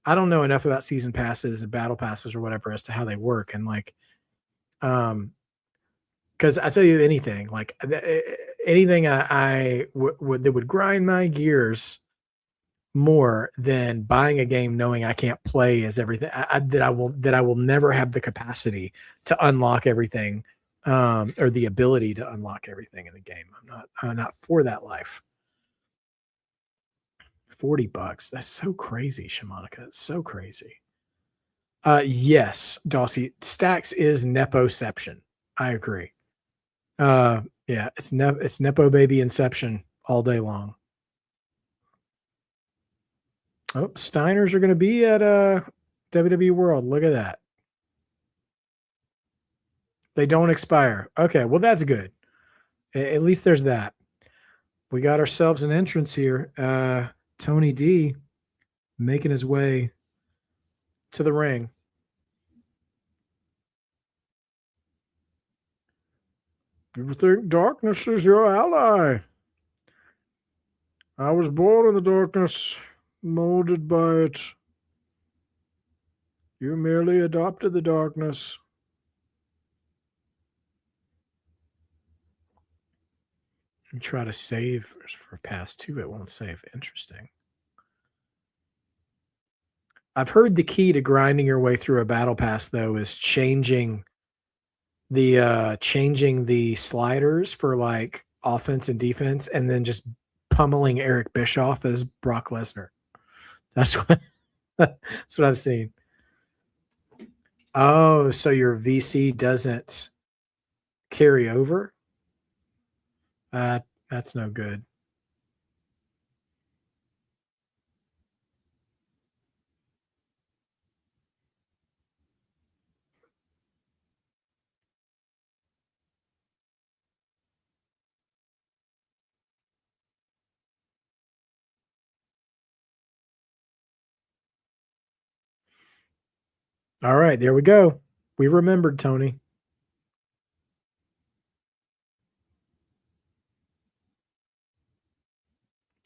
[SPEAKER 1] I don't know enough about season passes and battle passes or whatever as to how they work. And because I tell you anything, anything that would grind my gears more than buying a game knowing I can't play as everything that I will never have the capacity to unlock everything, or the ability to unlock everything in the game. I'm not for that life. $40. That's so crazy, Shimonica. It's so crazy. Yes, Dawsey. Stax is Nepoception. I agree. Yeah, it's Nepo baby Inception all day long. Oh, Steiners are going to be at WWE World. Look at that. They don't expire. Okay, well, that's good. At least there's that. We got ourselves an entrance here. Tony D making his way to the ring. You think darkness is your ally? I was born in the darkness, molded by it. You merely adopted the darkness. You try to save for pass 2, it won't save. Interesting. I've heard the key to grinding your way through a battle pass, though, is changing the sliders for like offense and defense, and then just pummeling Eric Bischoff as Brock Lesnar. That's what I've seen. Oh, so your VC doesn't carry over? That's no good. All right, there we go. We remembered, Tony.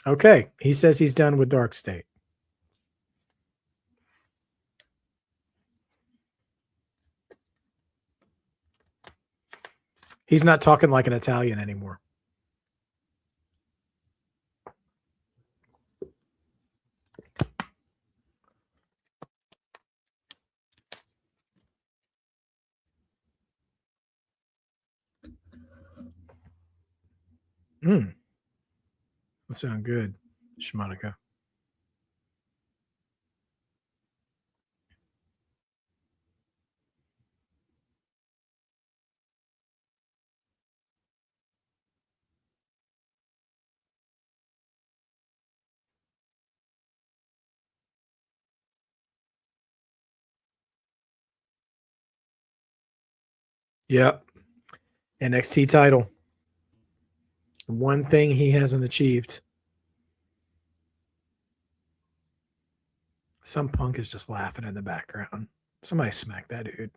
[SPEAKER 1] Okay, he says he's done with Dark State. He's not talking like an Italian anymore. That sounds good, Shimonica. Yep. NXT title. One thing he hasn't achieved. Some punk is just laughing in the background. Somebody smack that dude.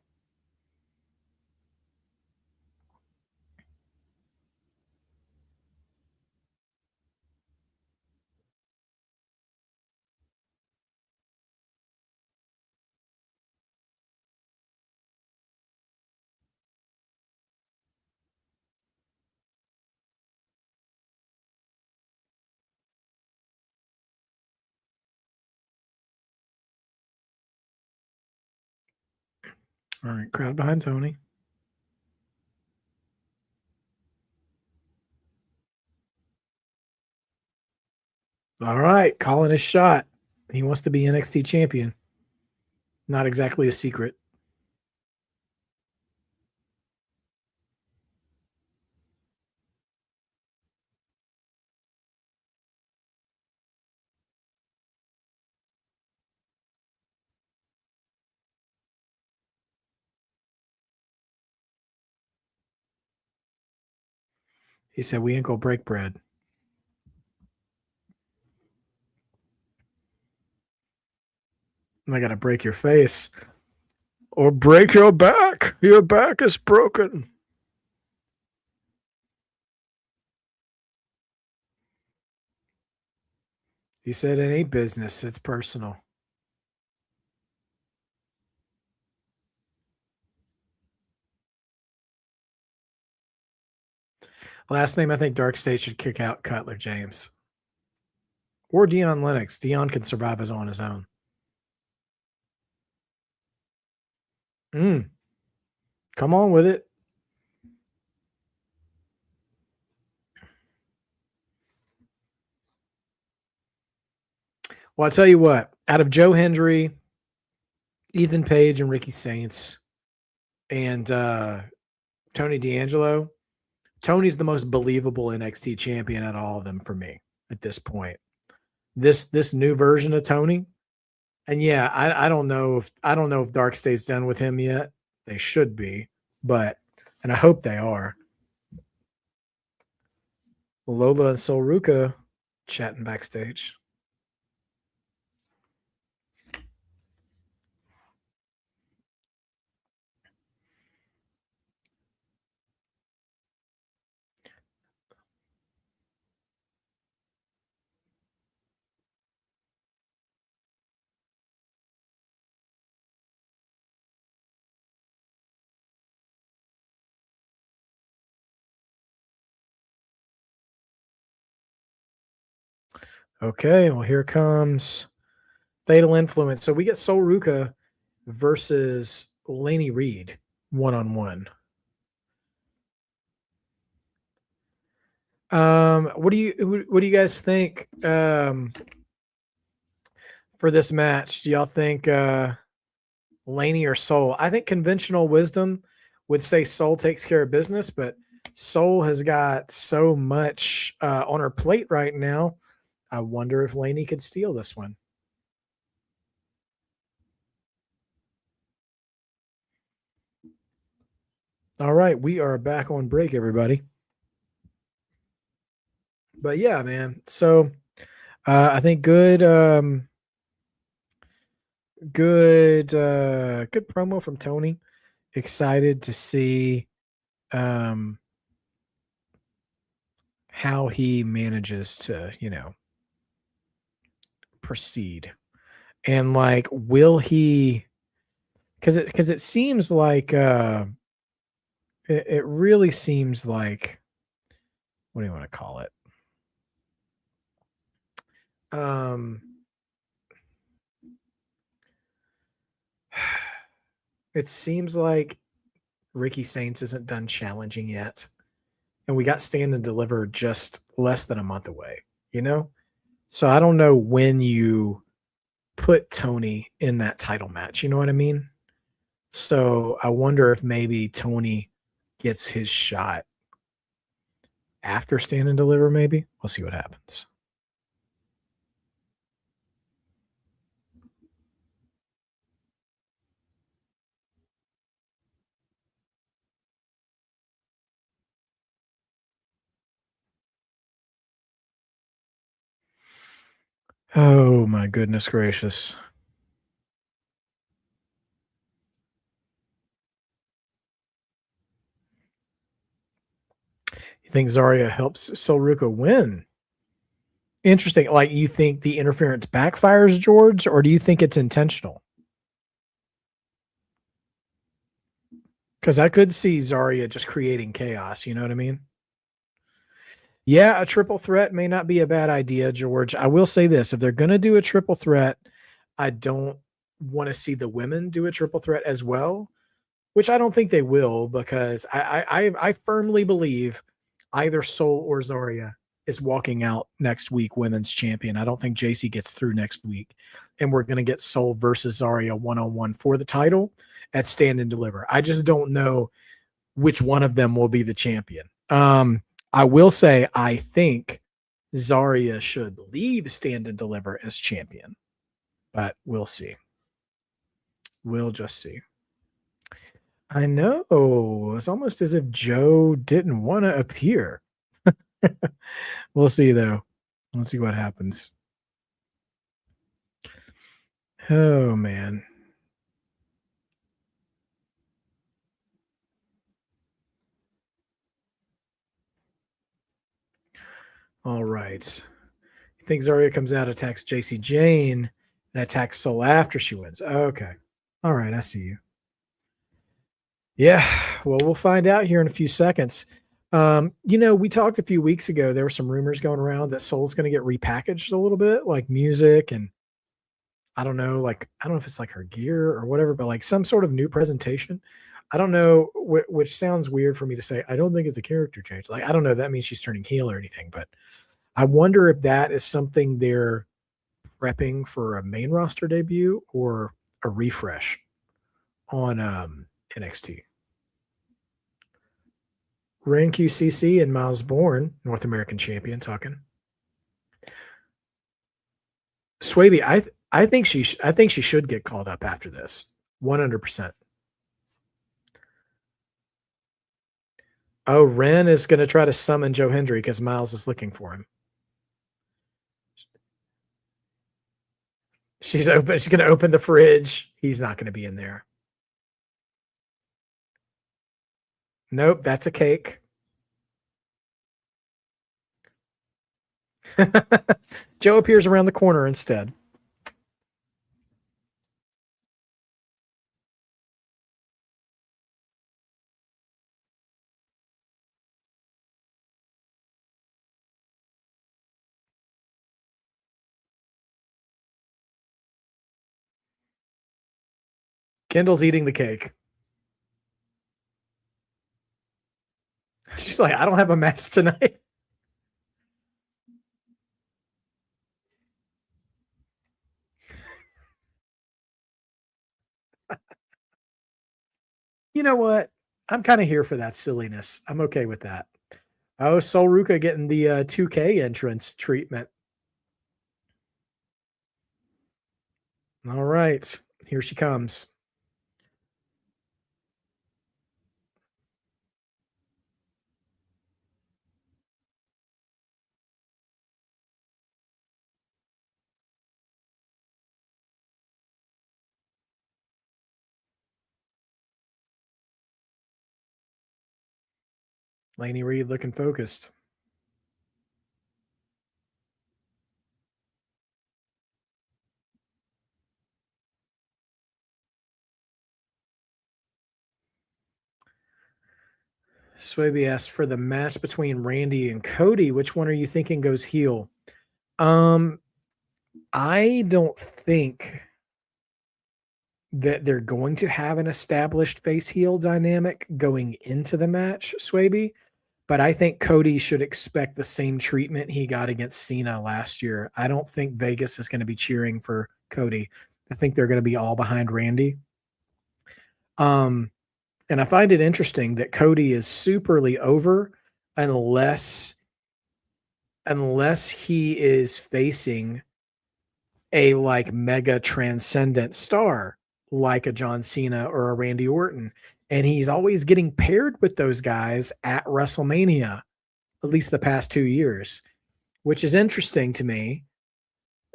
[SPEAKER 1] All right, crowd behind Tony. All right, calling his shot. He wants to be NXT champion. Not exactly a secret. He said, we ain't gonna break bread. I gotta break your face. Or break your back. Your back is broken. He said it ain't business, it's personal. Last name, I think Dark State should kick out Cutler James. Or Dion Lennox. Dion can survive on his own. Come on with it. Well, I'll tell you what. Out of Joe Hendry, Ethan Page, and Ricky Saints, and Tony D'Angelo, Tony's the most believable NXT champion out of all of them for me at this point. This new version of Tony, and yeah, I don't know if Dark State's done with him yet. They should be, and I hope they are. Lola and Sol Ruca chatting backstage. Okay, well, here comes Fatal Influence. So we get Sol Ruca versus Lainey Reid one-on-one. What do you guys think for this match? Do y'all think Lainey or Sol? I think conventional wisdom would say Sol takes care of business, but Sol has got so much on her plate right now. I wonder if Lainey could steal this one. All right, we are back on break, everybody. But yeah, man. So I think good good promo from Tony. Excited to see how he manages to, proceed. And like will he cuz it seems like it really seems like, what do you want to call it? It seems like Ricky Saints isn't done challenging yet. And we got Stand and Deliver just less than a month away, So I don't know when you put Tony in that title match. You know what I mean? So I wonder if maybe Tony gets his shot after Stand and Deliver, maybe. We'll see what happens. Oh my goodness gracious. You think Zarya helps Sol Ruca win? Interesting. Like, you think the interference backfires, George, or do you think it's intentional? Because I could see Zarya just creating chaos. You know what I mean? Yeah, a triple threat may not be a bad idea, George. I will say this. If they're going to do a triple threat, I don't want to see the women do a triple threat as well, which I don't think they will, because I firmly believe either Sol or Zarya is walking out next week women's champion. I don't think JC gets through next week, and we're going to get Sol versus Zarya one-on-one for the title at Stand and Deliver. I just don't know which one of them will be the champion. I will say I think Zarya should leave Stand and Deliver as champion, but we'll see. We'll just see. I know. It's almost as if Joe didn't want to appear. We'll see, though. We'll see what happens. Oh, man. All right. You think Zarya comes out, attacks JC Jane, and attacks Sol after she wins. Okay. All right. I see you. Yeah. Well, we'll find out here in a few seconds. We talked a few weeks ago. There were some rumors going around that Sol's going to get repackaged a little bit, like music, and I don't know if it's like her gear or whatever, but like some sort of new presentation. I don't know, which sounds weird for me to say. I don't think it's a character change. Like, I don't know if that means she's turning heel or anything, but I wonder if that is something they're prepping for a main roster debut or a refresh on NXT. Wren QCC and Myles Borne, North American champion, talking. Swaby, I think she should get called up after this, 100%. Oh, Wren is going to try to summon Joe Hendry because Myles is looking for him. She's open. She's going to open the fridge. He's not going to be in there. Nope, that's a cake. Joe appears around the corner instead. Kendall's eating the cake. She's like, I don't have a match tonight. You know what? I'm kind of here for that silliness. I'm okay with that. Oh, Sol Ruca getting the 2K entrance treatment. All right. Here she comes. Lainey Reid looking focused. Swaby asked for the match between Randy and Cody. Which one are you thinking goes heel? I don't think that they're going to have an established face heel dynamic going into the match, Swaby. But I think Cody should expect the same treatment he got against Cena last year. I don't think Vegas is going to be cheering for Cody. I think they're going to be all behind Randy. And I find it interesting that Cody is superly over unless he is facing a like mega transcendent star like a John Cena or a Randy Orton. And he's always getting paired with those guys at WrestleMania, at least the past 2 years, which is interesting to me.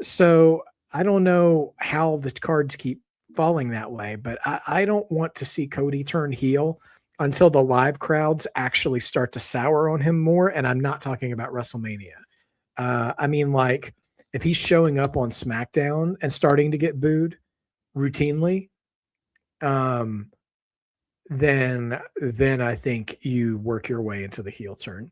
[SPEAKER 1] So I don't know how the cards keep falling that way, but I don't want to see Cody turn heel until the live crowds actually start to sour on him more. And I'm not talking about WrestleMania. I mean, like, if he's showing up on SmackDown and starting to get booed routinely, then I think you work your way into the heel turn.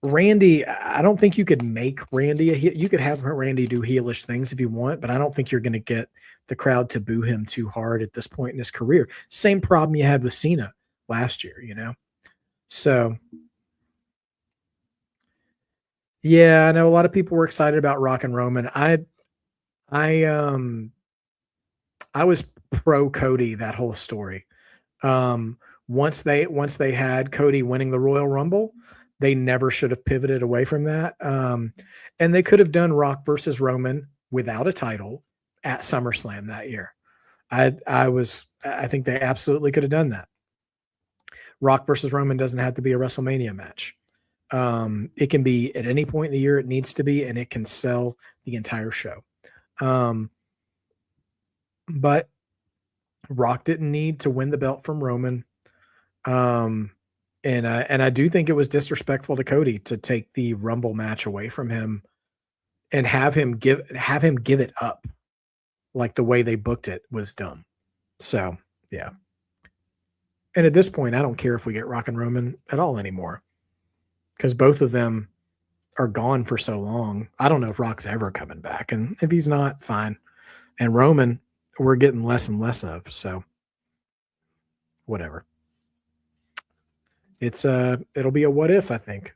[SPEAKER 1] Randy, I don't think you could make Randy a heel. You could have Randy do heelish things if you want, but I don't think you're going to get the crowd to boo him too hard at this point in his career. Same problem you had with Cena last year, you know? So, yeah, I know a lot of people were excited about Rock and Roman. I was pro Cody that whole story. Once they had Cody winning the Royal Rumble, they never should have pivoted away from that. And they could have done Rock versus Roman without a title at SummerSlam that year. I think they absolutely could have done that. Rock versus Roman doesn't have to be a WrestleMania match. It can be at any point in the year it needs to be, and it can sell the entire show. But Rock didn't need to win the belt from Roman. And I do think it was disrespectful to Cody to take the Rumble match away from him and have him give it up. Like the way they booked it was dumb. So, yeah. And at this point, I don't care if we get Rock and Roman at all anymore because both of them are gone for so long. I don't know if Rock's ever coming back. And if he's not, fine. And Roman, we're getting less and less of. So, whatever. It'll be a what if, I think.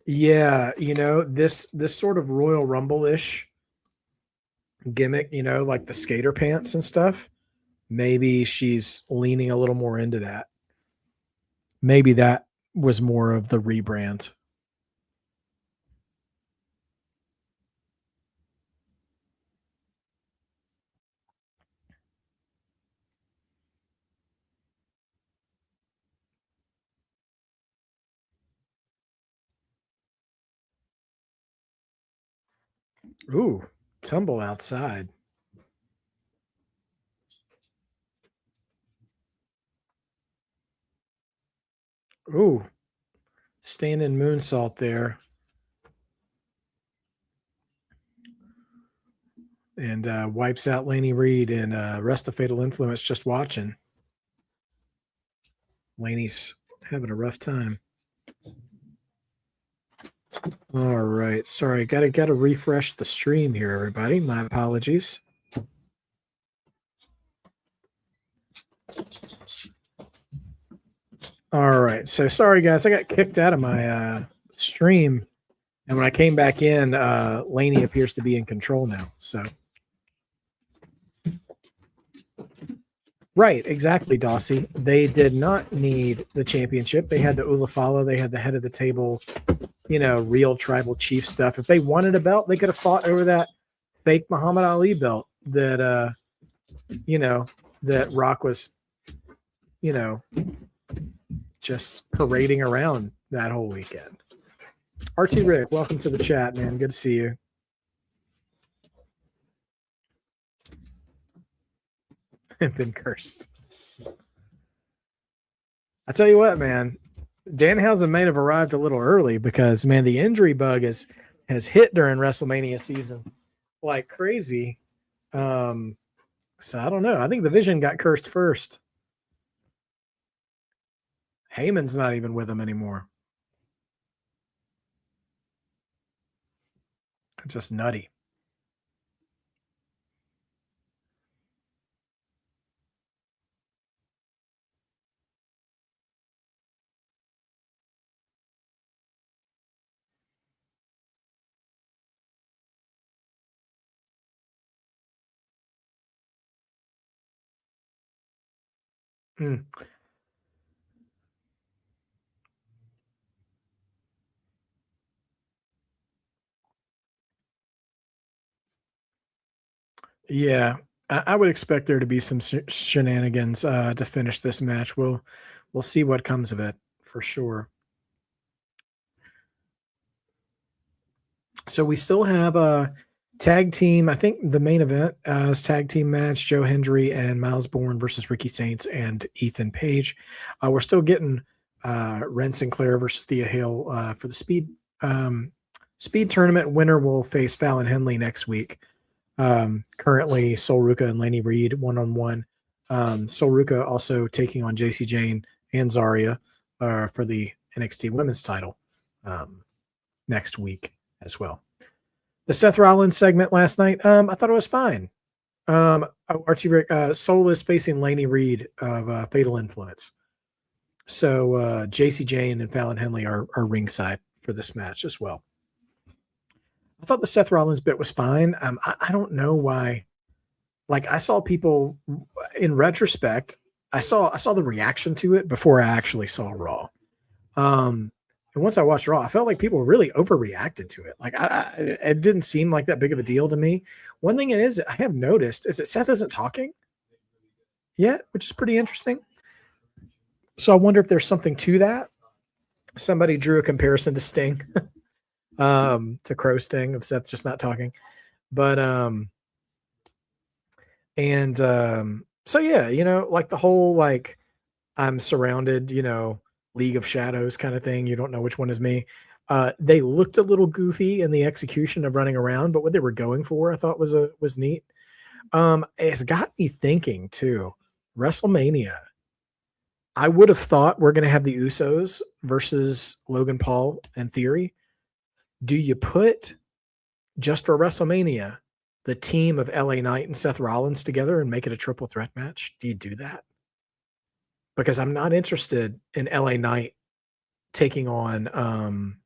[SPEAKER 1] Yeah, this sort of Royal Rumble-ish gimmick, like the skater pants and stuff. Maybe she's leaning a little more into that. Maybe that was more of the rebrand. Ooh, tumble outside. Ooh, standing moonsault there. And wipes out Lainey Reid and rest of Fatal Influence just watching. Lainey's having a rough time. All right. Sorry, gotta refresh the stream here, everybody. My apologies. All right. So sorry guys, I got kicked out of my stream. And when I came back in, Lainey appears to be in control now. So right, exactly, Dossie. They did not need the championship. They had the Ulafala, they had the head of the table, real tribal chief stuff. If they wanted a belt, they could have fought over that fake Muhammad Ali belt that that Rock was, just parading around that whole weekend. RT Rick, welcome to the chat, man. Good to see you. Been cursed. I tell you what, man. Danhausen may have arrived a little early because, man, the injury bug has hit during WrestleMania season like crazy. So I don't know. I think the Vision got cursed first. Heyman's not even with him anymore. Just nutty. Hmm. Yeah, I would expect there to be some shenanigans to finish this match. We'll see what comes of it for sure. So we still have a tag team. I think the main event is tag team match: Joe Hendry and Myles Borne versus Ricky Saints and Ethan Page. We're still getting Wren Sinclair versus Thea Hale for the speed tournament. Winner will face Fallon Henley next week. Currently, Sol Ruca and Lainey Reid 1-on-1. Sol Ruca also taking on JC Jane and Zarya for the NXT Women's title next week as well. The Seth Rollins segment last night, I thought it was fine. RT Rick, Sol is facing Lainey Reid of Fatal Influence. So JC Jane and Fallon Henley are ringside for this match as well. I thought the Seth Rollins bit was fine. I don't know why. Like I saw people in retrospect, I saw the reaction to it before I actually saw Raw. And once I watched Raw, I felt like people really overreacted to it. Like it didn't seem like that big of a deal to me. One thing it is I have noticed is that Seth isn't talking yet, which is pretty interesting. So I wonder if there's something to that. Somebody drew a comparison to Sting, to Crow Sting of Seth just not talking. But so yeah, like the whole like I'm surrounded, League of Shadows kind of thing. You don't know which one is me. They looked a little goofy in the execution of running around, but what they were going for, I thought was neat. It's got me thinking too. WrestleMania. I would have thought we're going to have the Usos versus Logan Paul and Theory. Do you put just for WrestleMania the team of LA Knight and Seth Rollins together and make it a triple threat match? Do you do that? Because I'm not interested in LA Knight taking on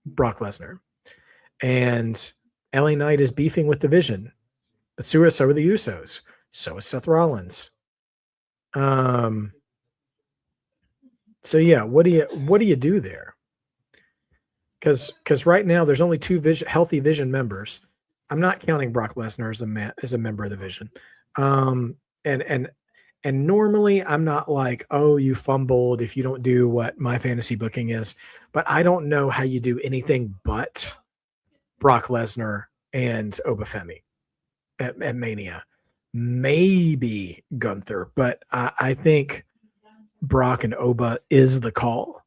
[SPEAKER 1] Brock Lesnar. And LA Knight is beefing with the Vision. But so are the Usos. So is Seth Rollins. So yeah, what do you do there? Because right now there's only two healthy Vision members. I'm not counting Brock Lesnar as a member of the Vision. And normally I'm not like, oh, you fumbled if you don't do what my fantasy booking is. But I don't know how you do anything but Brock Lesnar and Obafemi at Mania. Maybe Gunther, but I think Brock and Oba is the call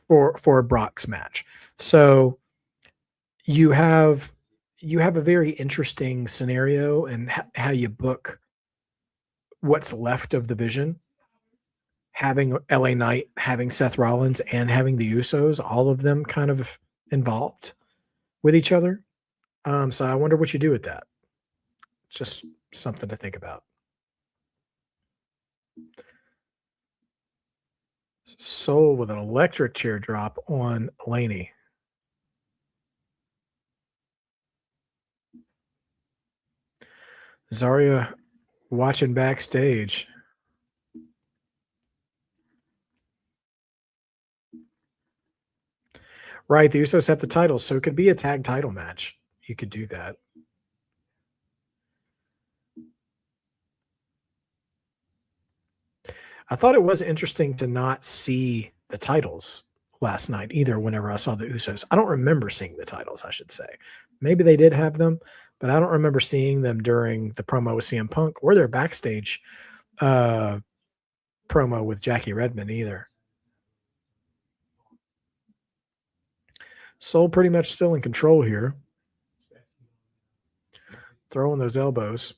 [SPEAKER 1] for Brock's match. So you have a very interesting scenario and how you book what's left of the Vision, having LA Knight, having Seth Rollins, and having the Usos, all of them kind of involved with each other. So I wonder what you do with that. It's just something to think about. Soul with an electric chair drop on Lainey. Zarya watching backstage. Right, the Usos have the title, so it could be a tag title match. You could do that. I thought it was interesting to not see the titles last night either whenever I saw the Usos. I don't remember seeing the titles, I should say. Maybe they did have them, but I don't remember seeing them during the promo with CM Punk or their backstage promo with Jackie Redmond either. Soul pretty much still in control here. Throwing those elbows.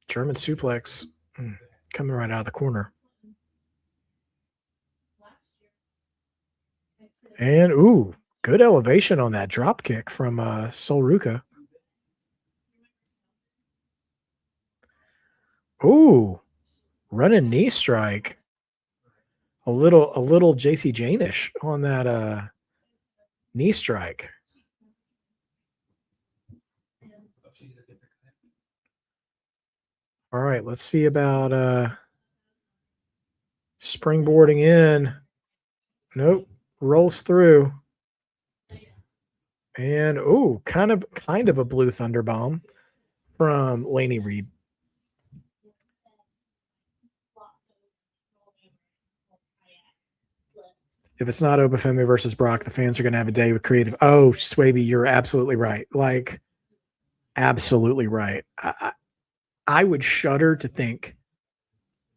[SPEAKER 1] German suplex coming right out of the corner. And, ooh, good elevation on that drop kick from Sol Ruca. Ooh, running knee strike. A little JC Jane-ish on that knee strike. All right, let's see about springboarding in. Nope, rolls through. And ooh, kind of a blue thunder bomb from Lainey Reid. If it's not Obafemi versus Brock, the fans are going to have a day with creative. Oh, Swaby, you're absolutely right. Like, absolutely right. I would shudder to think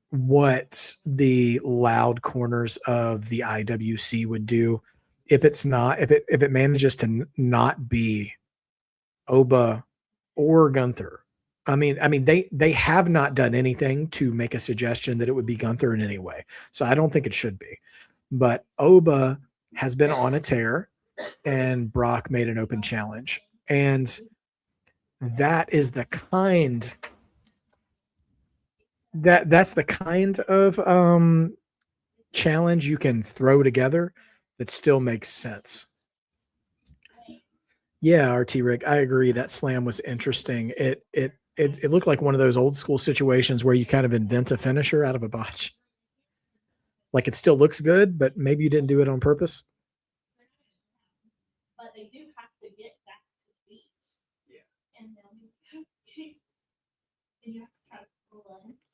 [SPEAKER 1] what the loud corners of the IWC would do if it manages to not be Oba or Gunther. I mean, they have not done anything to make a suggestion that it would be Gunther in any way. So I don't think it should be. But Oba has been on a tear, and Brock made an open challenge. And that is the kind that's the kind of challenge you can throw together that still makes sense. Yeah, RT Rick, I agree. That slam was interesting. It looked like one of those old school situations where you kind of invent a finisher out of a botch. Like it still looks good, but maybe you didn't do it on purpose.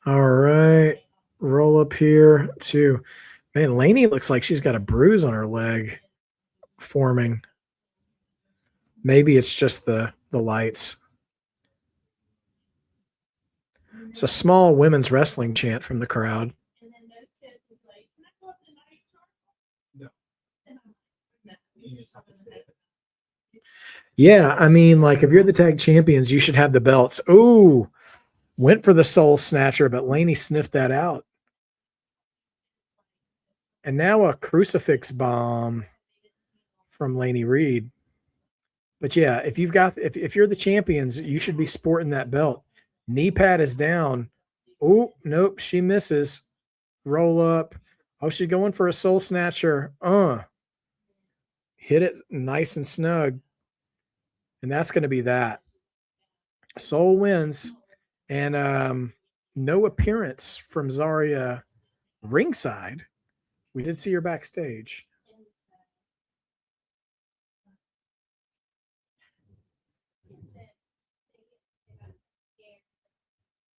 [SPEAKER 1] All right. Roll up here too. Man, Lainey looks like she's got a bruise on her leg forming. Maybe it's just the lights. It's a small women's wrestling chant from the crowd. Yeah, I mean, like if you're the tag champions, you should have the belts. Ooh, went for the soul snatcher, but Lainey sniffed that out. And now a crucifix bomb from Lainey Reid. But yeah, if you're the champions, you should be sporting that belt. Knee pad is down. Oh, nope, she misses. Roll up. Oh, she's going for a soul snatcher. Hit it nice and snug. And that's going to be that. Soul wins. And no appearance from Zarya ringside. We did see her backstage.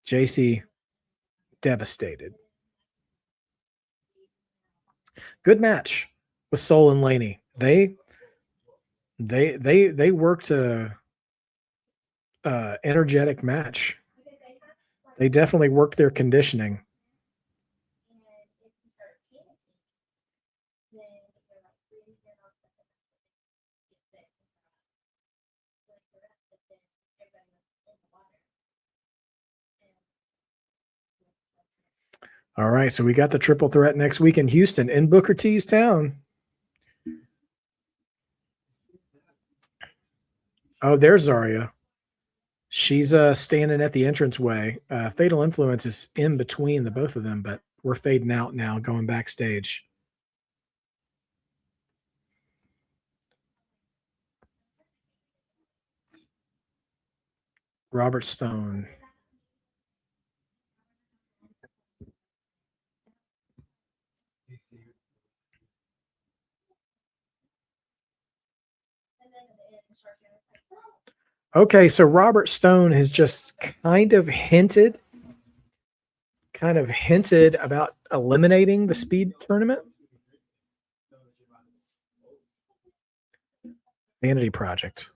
[SPEAKER 1] JC devastated. Good match with Soul and Lainey. They worked energetic match. They definitely worked their conditioning. All right, so we got the triple threat next week in Houston, in Booker T's town. Oh, there's Zarya. She's standing at the entranceway. Fatal Influence is in between the both of them, but we're fading out now, going backstage. Robert Stone. Okay, so Robert Stone has just kind of hinted about eliminating the speed tournament. Vanity Project.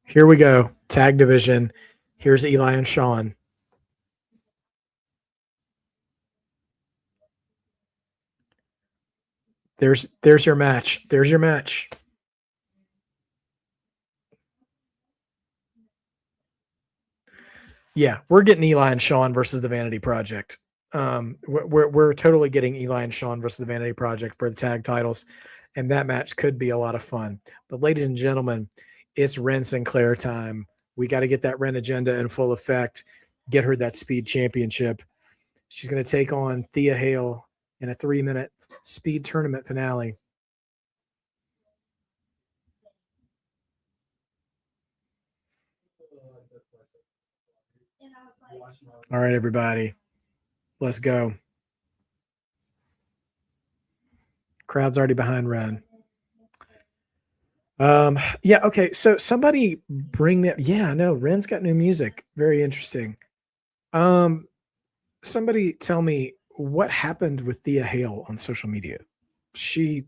[SPEAKER 1] Here we go. Tag division. Here's Eli and Sean. There's your match. There's your match. Yeah, we're getting Eli and Sean versus the Vanity Project. We're totally getting Eli and Sean versus the Vanity Project for the tag titles, and that match could be a lot of fun. But ladies and gentlemen, it's Wren Sinclair time. We got to get that Wren agenda in full effect. Get her that speed championship. She's going to take on Thea Hale in a 3-minute speed tournament finale. All right, everybody. Let's go. Crowd's already behind Wren. Yeah, okay. So somebody bring me up. Yeah, no, Wren's got new music. Very interesting. Somebody tell me what happened with Thea Hale on social media. She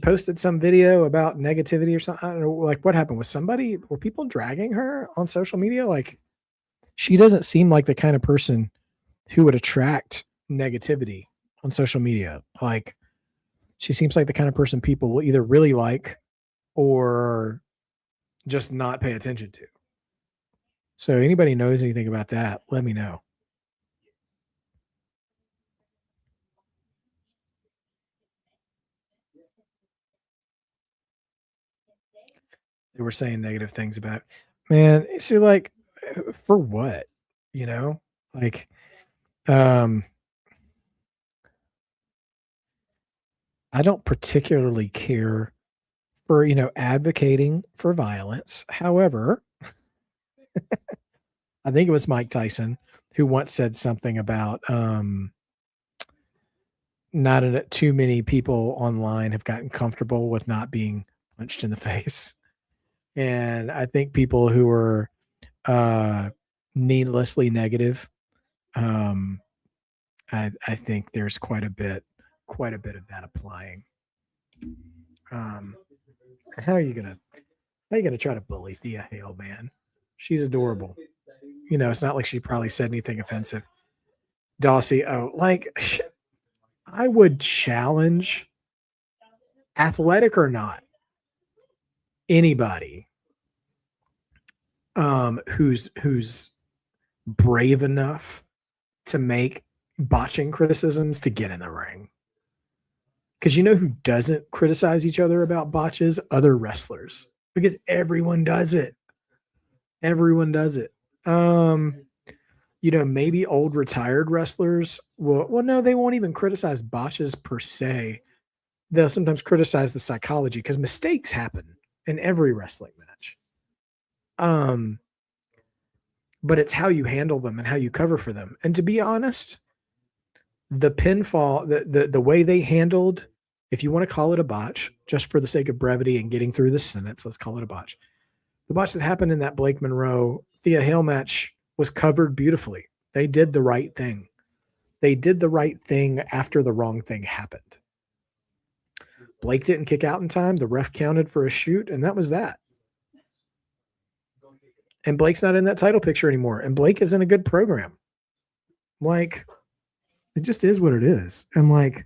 [SPEAKER 1] posted some video about negativity or something. I don't know, like what happened with somebody, were people dragging her on social media? Like she doesn't seem like the kind of person who would attract negativity on social media. Like she seems like the kind of person people will either really like or just not pay attention to. So anybody knows anything about that, let me know. They were saying negative things about, man, see, like, for what? You know? Like, um, I don't particularly care for, advocating for violence. However, I think it was Mike Tyson who once said something about not too many people online have gotten comfortable with not being punched in the face. And I think people who are needlessly negative, I think there's quite a bit of that applying. How are you gonna try to bully Thea Hale, man? She's adorable. It's not like she probably said anything offensive. Dossie, I would challenge, athletic or not, anybody who's brave enough to make botching criticisms to get in the ring. Because you know who doesn't criticize each other about botches? Other wrestlers. Because everyone does it. Everyone does it. Maybe old retired wrestlers well, no, they won't even criticize botches per se. They'll sometimes criticize the psychology because mistakes happen in every wrestling match. But it's how you handle them and how you cover for them. And to be honest, the pinfall, the way they handled, if you want to call it a botch, just for the sake of brevity and getting through this sentence, let's call it a botch. The botch that happened in that Blake Monroe Thea Hale match was covered beautifully. They did the right thing. They did the right thing after the wrong thing happened. Blake didn't kick out in time. The ref counted for a shoot, and that was that. And Blake's not in that title picture anymore. And Blake is in a good program. Like, it just is what it is. And like,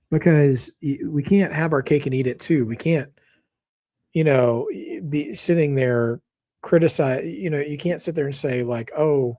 [SPEAKER 1] because we can't have our cake and eat it too. We can't, be sitting there criticize, you can't sit there and say like, oh,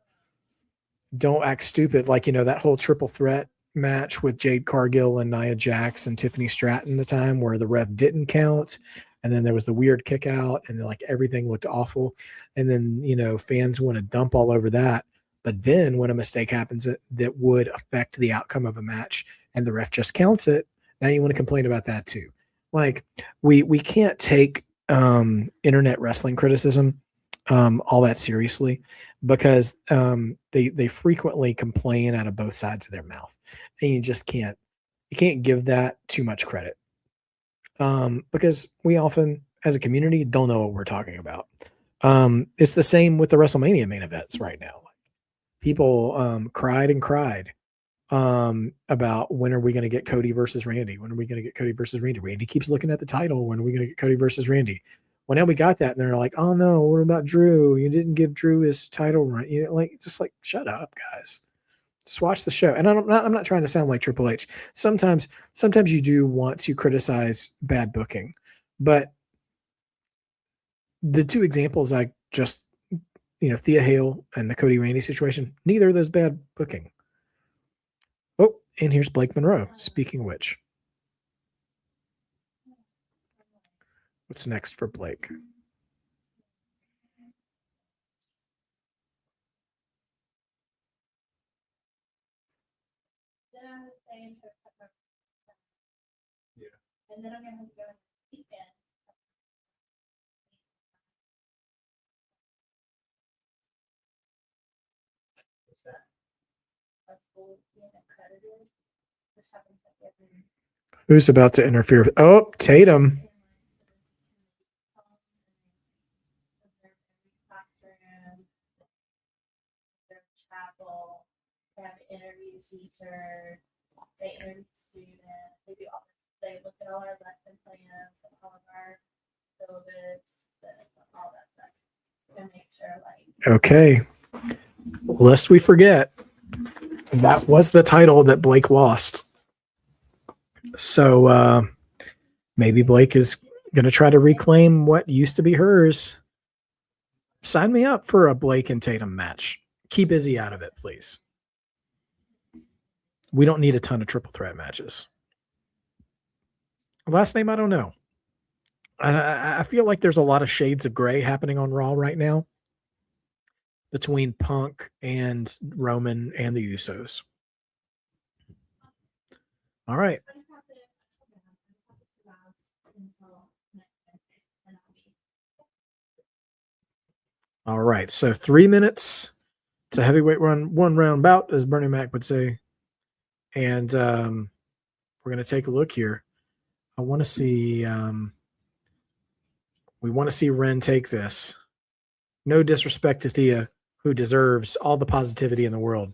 [SPEAKER 1] don't act stupid. Like, that whole triple threat match with Jade Cargill and Nia Jax and Tiffany Stratton the time where the ref didn't count. And then there was the weird kick out and then like everything looked awful. And then, fans want to dump all over that. But then when a mistake happens that would affect the outcome of a match and the ref just counts it, now you want to complain about that too. Like we can't take internet wrestling criticism all that seriously because they frequently complain out of both sides of their mouth, and you can't give that too much credit because we often as a community don't know what we're talking about. It's the same with the WrestleMania main events right now. People cried and cried about when are we going to get Cody versus Randy? When are we going to get Cody versus Randy? Randy keeps looking at the title. When are we going to get Cody versus Randy? Well, now we got that, and they're like, "Oh no, what about Drew? You didn't give Drew his title run." Just shut up, guys. Just watch the show. And I'm not trying to sound like Triple H. Sometimes you do want to criticize bad booking, but the two examples I just, Thea Hale and the Cody Randy situation, neither of those bad booking. Oh, and here's Blake Monroe. Speaking of which, what's next for Blake?
[SPEAKER 2] Yeah. And then I'm going to go to the weekend. What's that?
[SPEAKER 1] Who's about to interfere? Oh, Tatum.
[SPEAKER 2] They have interview teacher, they interview students, they do all this. They look at all our lesson plans and all of our syllabus and all that stuff to make sure
[SPEAKER 1] Okay. Lest we forget, that was the title that Blake lost. So maybe Blake is going to try to reclaim what used to be hers. Sign me up for a Blake and Tatum match. Keep Izzy out of it, please. We don't need a ton of triple threat matches. Last name, I don't know. I feel like there's a lot of shades of gray happening on Raw right now between Punk and Roman and the Usos. All right. All right. So 3 minutes. It's a heavyweight run, one round bout, as Bernie Mac would say. And we're going to take a look here. I want to see. We want to see Wren take this. No disrespect to Thea, who deserves all the positivity in the world.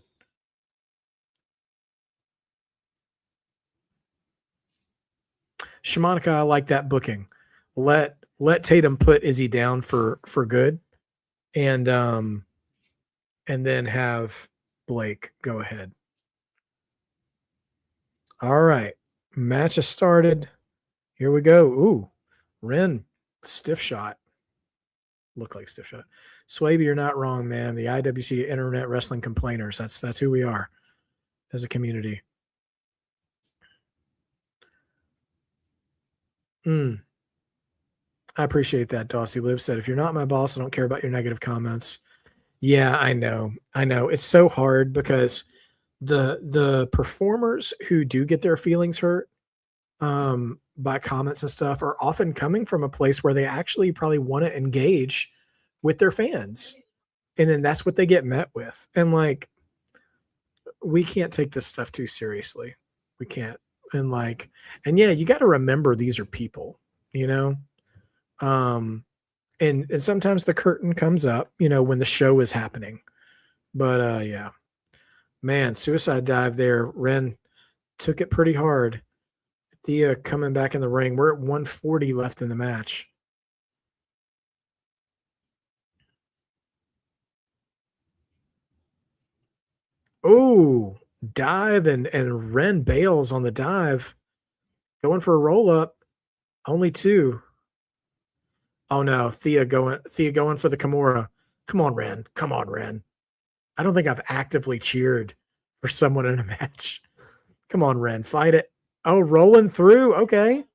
[SPEAKER 1] Shamanica, I like that booking. Let Tatum put Izzy down for good, and then have Blake go ahead. All right, match has started. Here we go. Ooh, Wren, stiff shot. Look like stiff shot. Swaby, you're not wrong, man. The IWC Internet Wrestling Complainers. That's who we are as a community. I appreciate that. Dossie Liv said, if you're not my boss, I don't care about your negative comments. Yeah, I know. It's so hard because the performers who do get their feelings hurt by comments and stuff are often coming from a place where they actually probably want to engage with their fans. And then that's what they get met with. And we can't take this stuff too seriously. We can't. And yeah, you got to remember these are people, and sometimes the curtain comes up, when the show is happening. But yeah, man, suicide dive there. Wren took it pretty hard. Thea coming back in the ring. We're at 140 left in the match. Oh, dive and Wren bails on the dive. Going for a roll up. Only 2. Oh no, Thea going for the Kimura. Come on, Wren. Come on, Wren. I don't think I've actively cheered for someone in a match. Come on, Wren. Fight it. Oh, rolling through. Okay.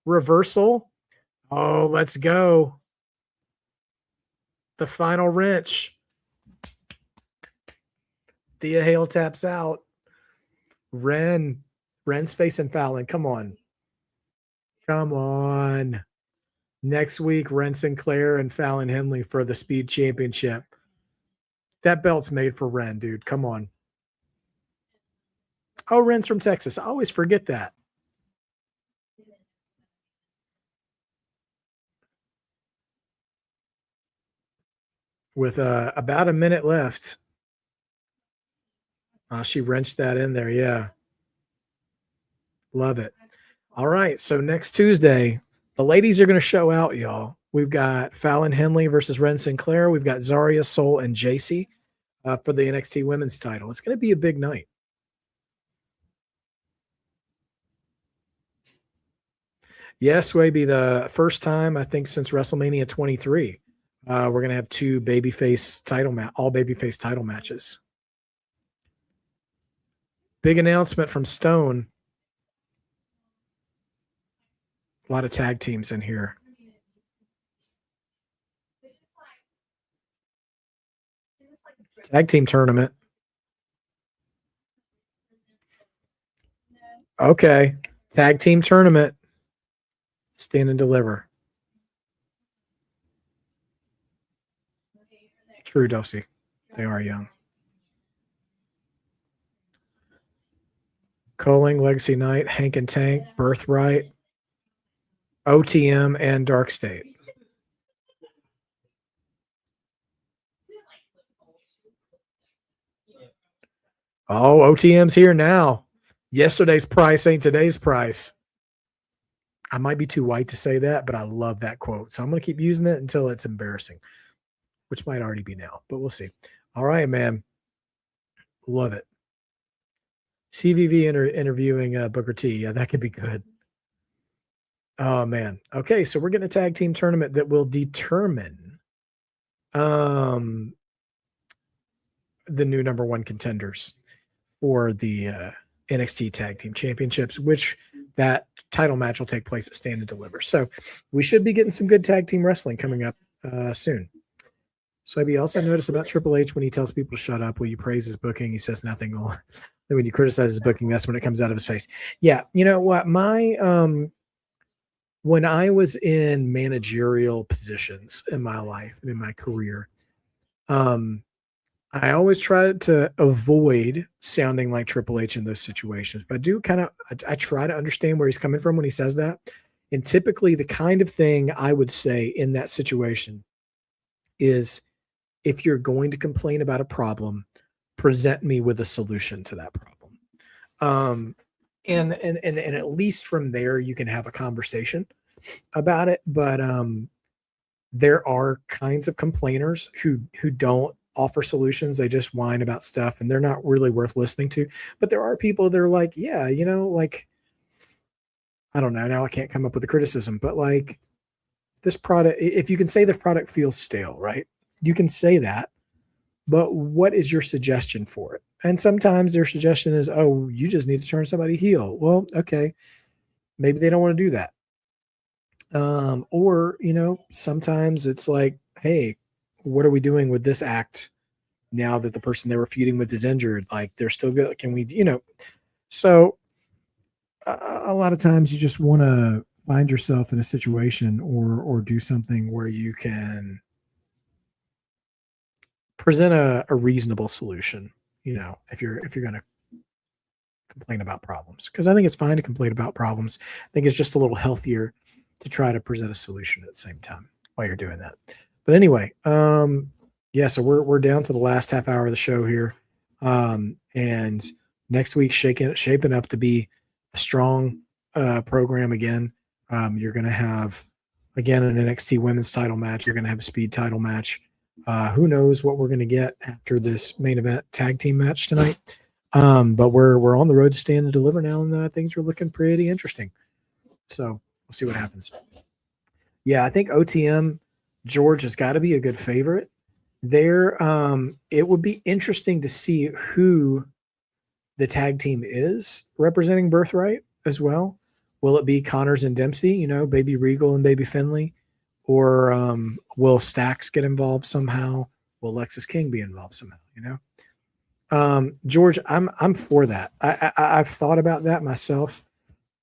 [SPEAKER 1] Reversal. Oh, let's go. The final wrench. Thea Hale taps out. Wren's facing Fallon. Come on. Come on. Next week, Wren Sinclair and Fallon Henley for the Speed Championship. That belt's made for Wren, dude. Come on. Oh, Wren's from Texas. I always forget that. With about a minute left. She wrenched that in there. Yeah. Love it. All right. So next Tuesday, the ladies are going to show out, y'all. We've got Fallon Henley versus Wren Sinclair. We've got Zarya, Soul, and JC for the NXT women's title. It's going to be a big night. Yes, will be the first time, I think, since WrestleMania 23. We're going to have 2 babyface all babyface title matches. Big announcement from Stone. A lot of tag teams in here. Tag team tournament. Okay. Tag team tournament. Stand and deliver. True, Dosey. They are young. Culling, Legacy Knight, Hank and Tank, Birthright, OTM, and Dark State. Oh, OTM's here now. Yesterday's price ain't today's price. I might be too white to say that, but I love that quote. So I'm going to keep using it until it's embarrassing, which might already be now, but we'll see. All right, man. Love it. CVV interviewing Booker T. Yeah, that could be good. Oh, man. Okay, so we're getting a tag team tournament that will determine the new number 1 contenders for the NXT Tag Team Championships, which that title match will take place at Stand and Deliver. So we should be getting some good tag team wrestling coming up soon. So I also noticed about Triple H when he tells people to shut up, will you praise his booking? He says nothing. When you criticize his booking, that's when it comes out of his face. Yeah, you know what? When I was in managerial positions in my life and in my career, I always tried to avoid sounding like Triple H in those situations, but I try to understand where he's coming from when he says that. And typically the kind of thing I would say in that situation is, if you're going to complain about a problem, present me with a solution to that problem. And at least from there, you can have a conversation about it. But there are kinds of complainers who don't offer solutions. They just whine about stuff and they're not really worth listening to. But there are people that are like, yeah, like, I don't know. Now I can't come up with a criticism, but like this product, if you can say the product feels stale, right? You can say that, but what is your suggestion for it? And sometimes their suggestion is, oh, you just need to turn somebody heel. Well, okay. Maybe they don't want to do that. Or, sometimes it's like, hey, what are we doing with this act now that the person they were feuding with is injured? Like, they're still good. Can we, so a lot of times you just want to find yourself in a situation or do something where you can present a reasonable solution, if you're going to complain about problems. Because I think it's fine to complain about problems. I think it's just a little healthier to try to present a solution at the same time while you're doing that. But anyway, so we're down to the last half hour of the show here. And next week shaping up to be a strong program again. You're going to have, again, an NXT women's title match. You're going to have a speed title match. Who knows what we're going to get after this main event tag team match tonight. But we're on the road to stand and deliver now, and things are looking pretty interesting. So we'll see what happens. Yeah, I think OTM George has got to be a good favorite there. It would be interesting to see who the tag team is representing Birthright as well. Will it be Connors and Dempsey, Baby Regal and Baby Finley? Or will Stax get involved somehow? Will Lexis King be involved somehow, George, I'm for that. I've thought about that myself,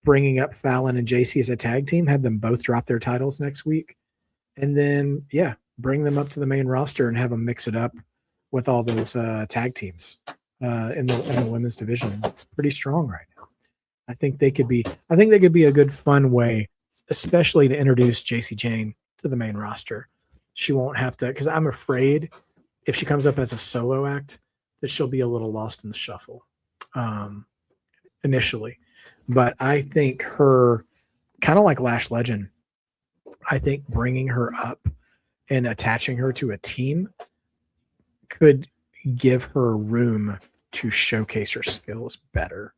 [SPEAKER 1] bringing up Fallon and JC as a tag team, have them both drop their titles next week. And then, bring them up to the main roster and have them mix it up with all those tag teams in the women's division. It's pretty strong right now. I think they could be a good fun way, especially to introduce JC Jane to the main roster. She won't have to, because I'm afraid if she comes up as a solo act that she'll be a little lost in the shuffle initially. But I think her, kind of like Lash Legend, I think bringing her up and attaching her to a team could give her room to showcase her skills better.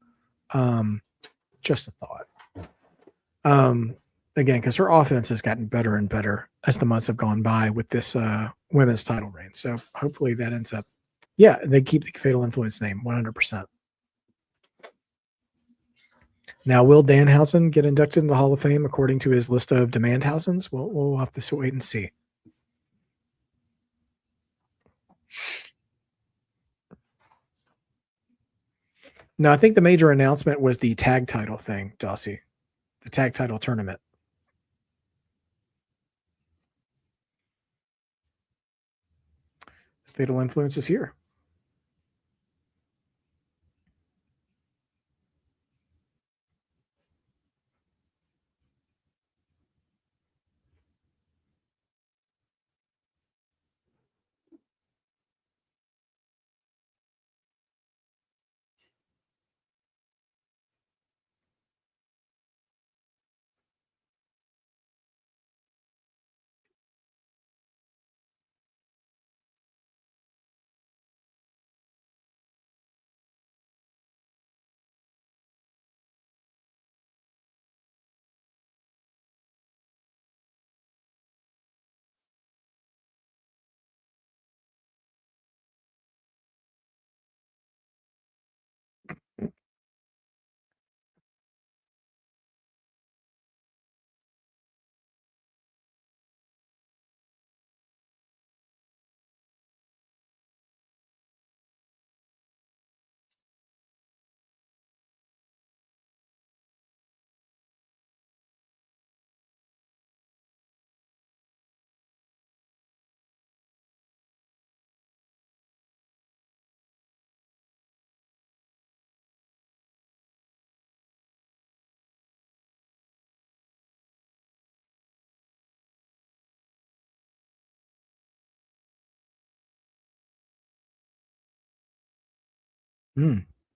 [SPEAKER 1] Just a thought. Again, because her offense has gotten better and better as the months have gone by with this women's title reign. So hopefully that ends up, they keep the Fatal Influence name 100%. Now, will Danhausen get inducted in the Hall of Fame according to his list of Demandhausens? We'll have to wait and see. No, I think the major announcement was the tag title thing, Dossie. The tag title tournament. Fatal Influence is here.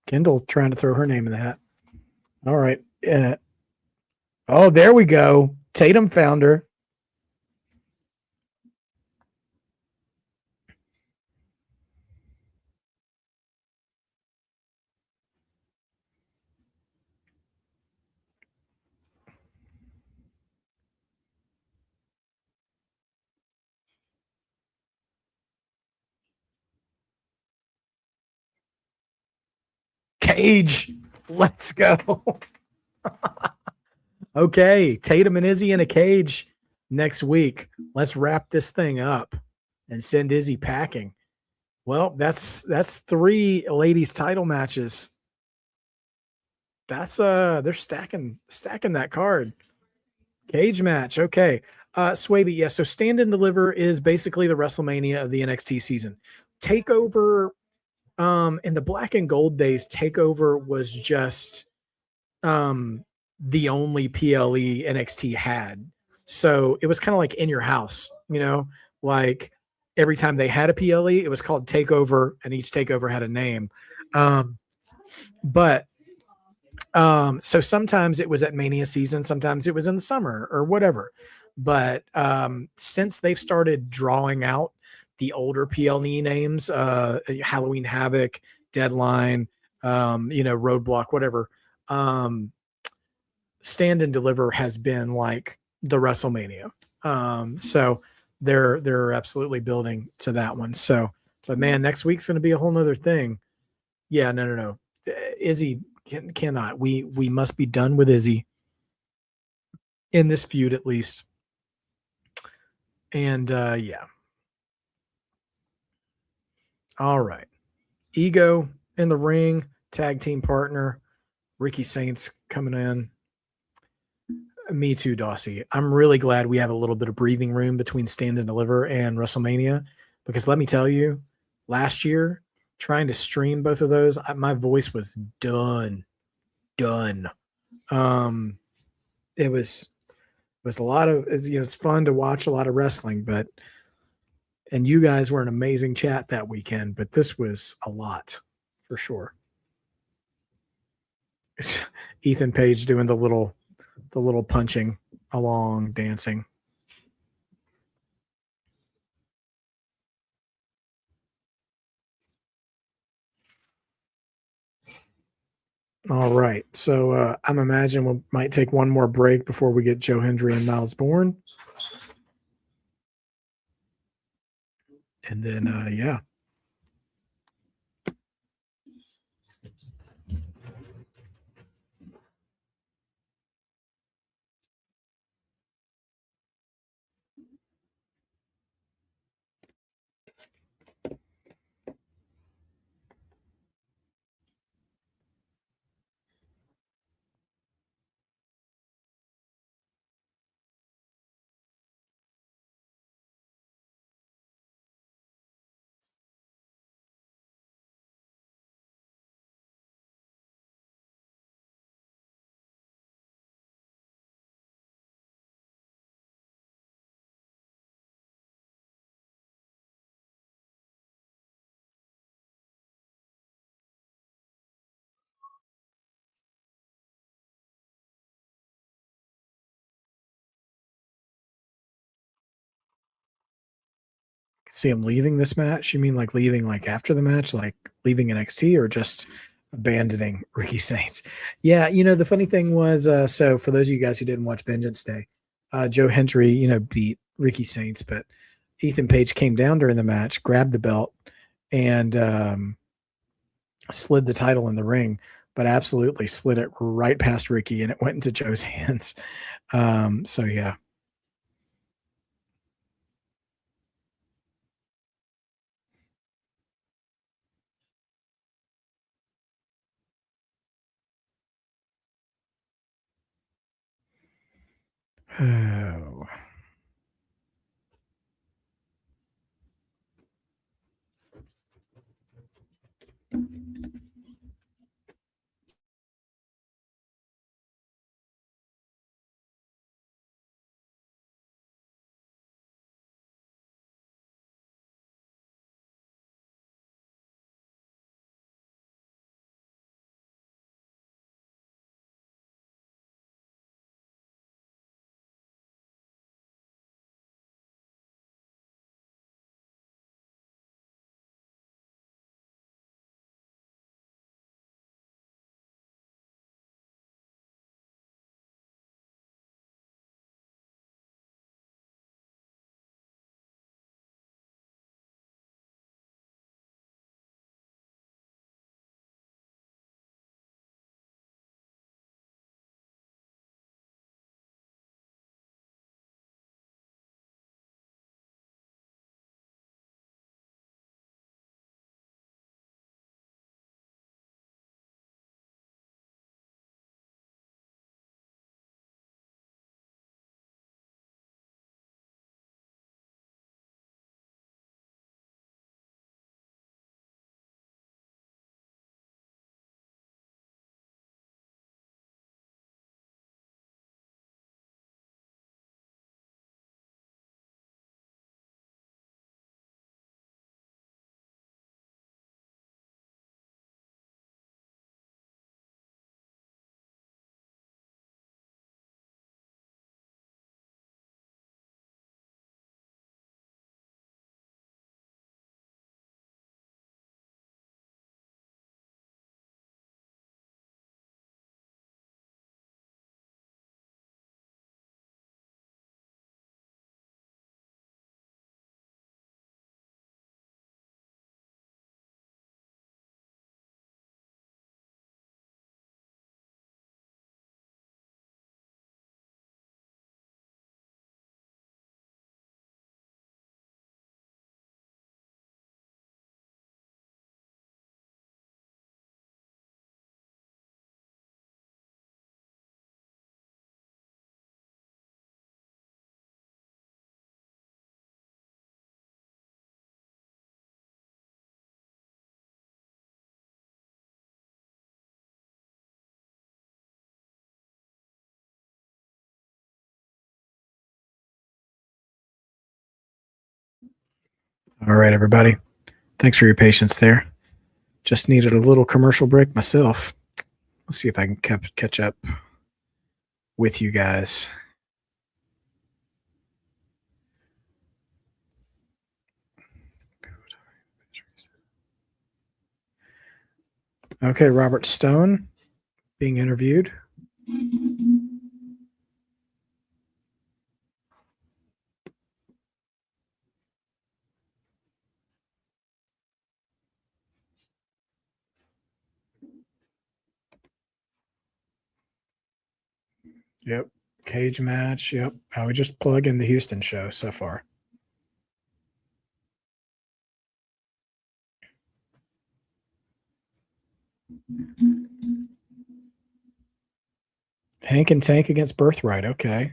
[SPEAKER 1] Kendall trying to throw her name in the hat. All right. Oh, there we go. Tatum found her. Cage. Let's go. Okay. Tatum and Izzy in a cage next week. Let's wrap this thing up and send Izzy packing. Well, that's 3 ladies title matches. That's they're stacking that card. Cage match. Okay. Swaby, yes. So Stand and Deliver is basically the WrestleMania of the NXT season. Takeover, in the black and gold days, Takeover was just the only PLE NXT had. So it was kind of like in your house, like every time they had a PLE, it was called Takeover, and each Takeover had a name. But So sometimes it was at Mania season, sometimes it was in the summer or whatever. But since they've started drawing out the older PLE names, Halloween Havoc, Deadline, Roadblock, whatever, Stand and Deliver has been like the WrestleMania. So they're absolutely building to that one. So, but man, next week's going to be a whole nother thing. Yeah, no. Izzy cannot. We must be done with Izzy in this feud at least. And yeah. All right. Ego in the ring, tag team partner, Ricky Saints coming in. Me too, Dossie. I'm really glad we have a little bit of breathing room between Stand and Deliver and WrestleMania because let me tell you, last year trying to stream both of those, my voice was done. It was a lot of it's fun to watch a lot of wrestling, but and you guys were an amazing chat that weekend, but this was a lot for sure. It's Ethan Page doing the little punching along dancing. All right. So I'm imagining we might take one more break before we get Joe Hendry and Myles Borne. And then yeah. See him leaving this match? You mean like leaving like after the match, like leaving NXT or just abandoning Ricky Saints? Yeah, the funny thing was, so for those of you guys who didn't watch Vengeance Day, Joe Hendry, beat Ricky Saints, but Ethan Page came down during the match, grabbed the belt, and slid the title in the ring, but absolutely slid it right past Ricky and it went into Joe's hands. So yeah. Oh. All right, everybody. Thanks for your patience there. Just needed a little commercial break myself. Let's see if I can catch up with you guys. Okay, Robert Stone being interviewed. Yep. Cage match. Yep. I would just plug in the Houston show so far. Hank and Tank against Birthright. Okay.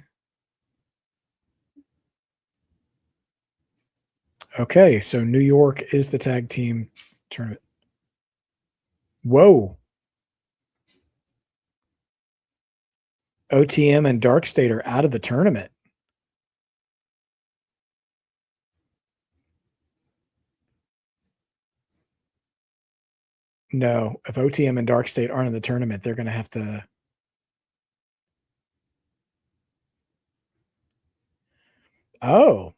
[SPEAKER 1] Okay. So New York is the tag team tournament. Whoa. OTM and Dark State are out of the tournament. No, if OTM and Dark State aren't in the tournament, they're going to have to. Oh,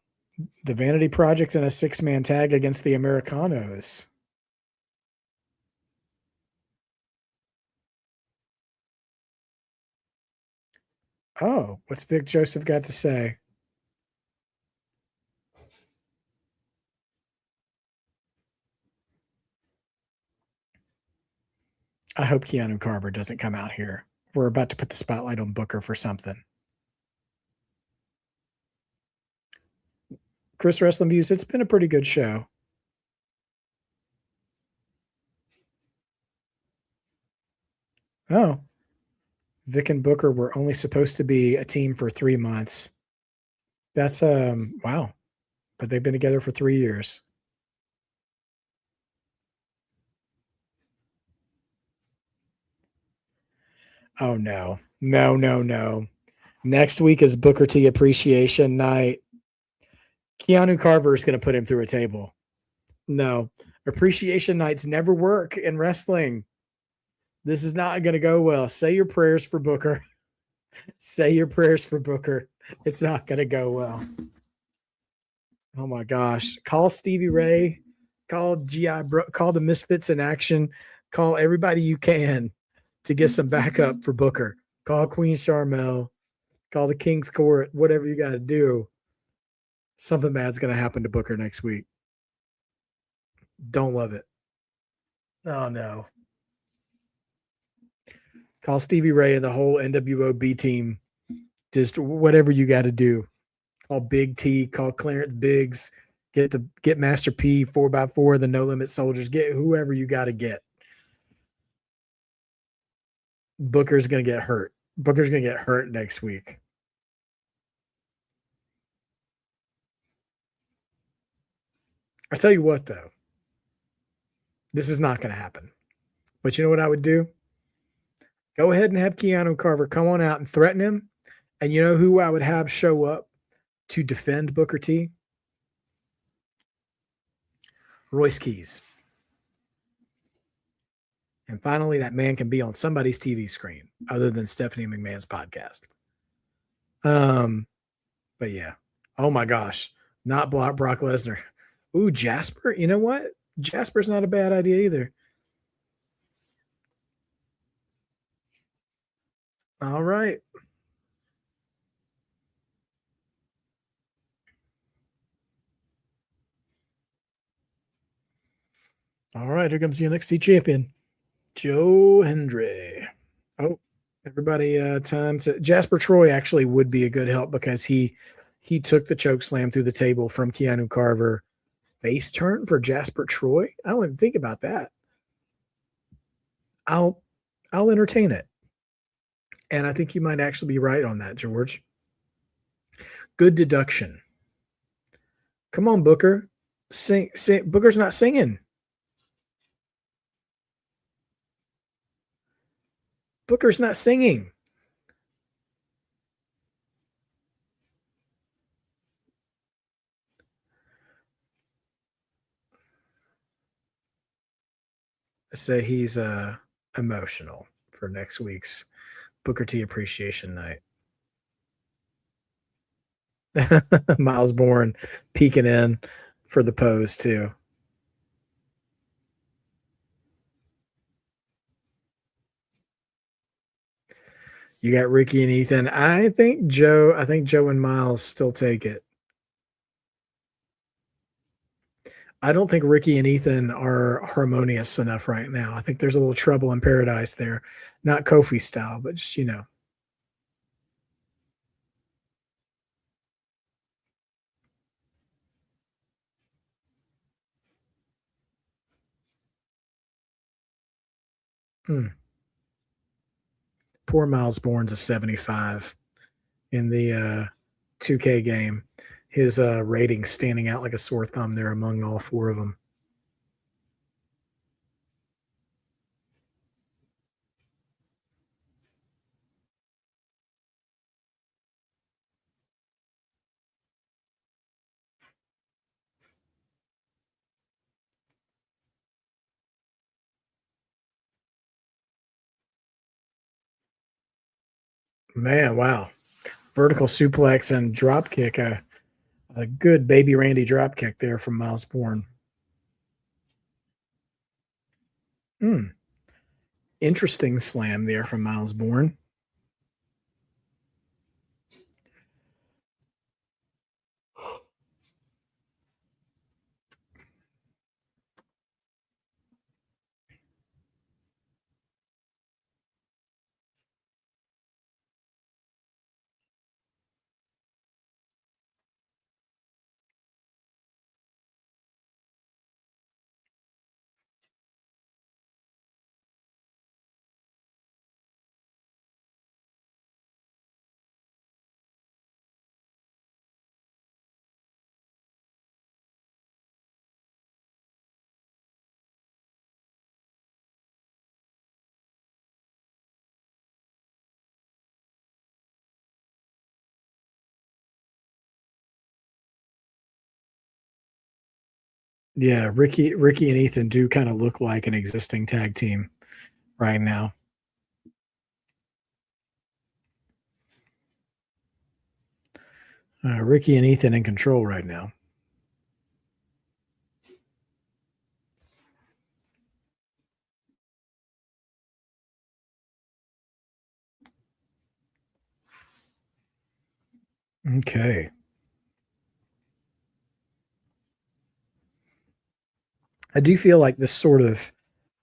[SPEAKER 1] the Vanity Project in a 6-man tag against the Americanos. Oh, what's Vic Joseph got to say? I hope Keanu Carver doesn't come out here. We're about to put the spotlight on Booker for something. Chris Wrestling Views, it's been a pretty good show. Oh, Vic and Booker were only supposed to be a team for 3 months. That's wow. But they've been together for 3 years. Oh no. No. Next week is Booker T Appreciation Night. Keanu Carver is going to put him through a table. No. Appreciation nights never work in wrestling. This is not going to go well. Say your prayers for Booker. Say your prayers for Booker. It's not going to go well. Oh my gosh. Call Stevie Ray. Call GI Bro. Call the Misfits in Action. Call everybody you can to get some backup for Booker. Call Queen Charmel. Call the King's Court. Whatever you got to do. Something bad's going to happen to Booker next week. Don't love it. Oh no. Call Stevie Ray and the whole NWOB team. Just whatever you got to do. Call Big T. Call Clarence Biggs. Get Master P, 4x4, the No Limit Soldiers. Get whoever you got to get. Booker's going to get hurt. Booker's going to get hurt next week. I tell you what, though. This is not going to happen. But you know what I would do? Go ahead and have Keanu Carver come on out and threaten him. And you know who I would have show up to defend Booker T? Royce Keys. And finally, that man can be on somebody's TV screen other than Stephanie McMahon's podcast. But yeah. Oh my gosh. Not Brock Lesnar. Ooh, Jasper. You know what? Jasper's not a bad idea either. All right. All right. Here comes the NXT champion, Joe Hendry. Oh, everybody, time to Jasper Troy actually would be a good help because he took the choke slam through the table from Keanu Carver. Face turn for Jasper Troy. I don't even think about that. I'll entertain it. And I think you might actually be right on that, George. Good deduction. Come on, Booker. Sing. Booker's not singing. Booker's not singing. say he's emotional for next week's Booker T Appreciation Night. Myles Borne peeking in for the pose too. You got Ricky and Ethan. I think Joe and Myles still take it. I don't think Ricky and Ethan are harmonious enough right now. I think there's a little trouble in paradise there. Not Kofi style, but just, you know. Hmm. Poor Myles Borne's a 75 in the 2K game. His rating standing out like a sore thumb there among all four of them. Man, wow. Vertical suplex and drop kick. A good baby Randy drop kick there from Myles Borne. Hmm. Interesting slam there from Myles Borne. Yeah, Ricky and Ethan do kind of look like an existing tag team right now. Ricky and Ethan in control right now. Okay. I do feel like this sort of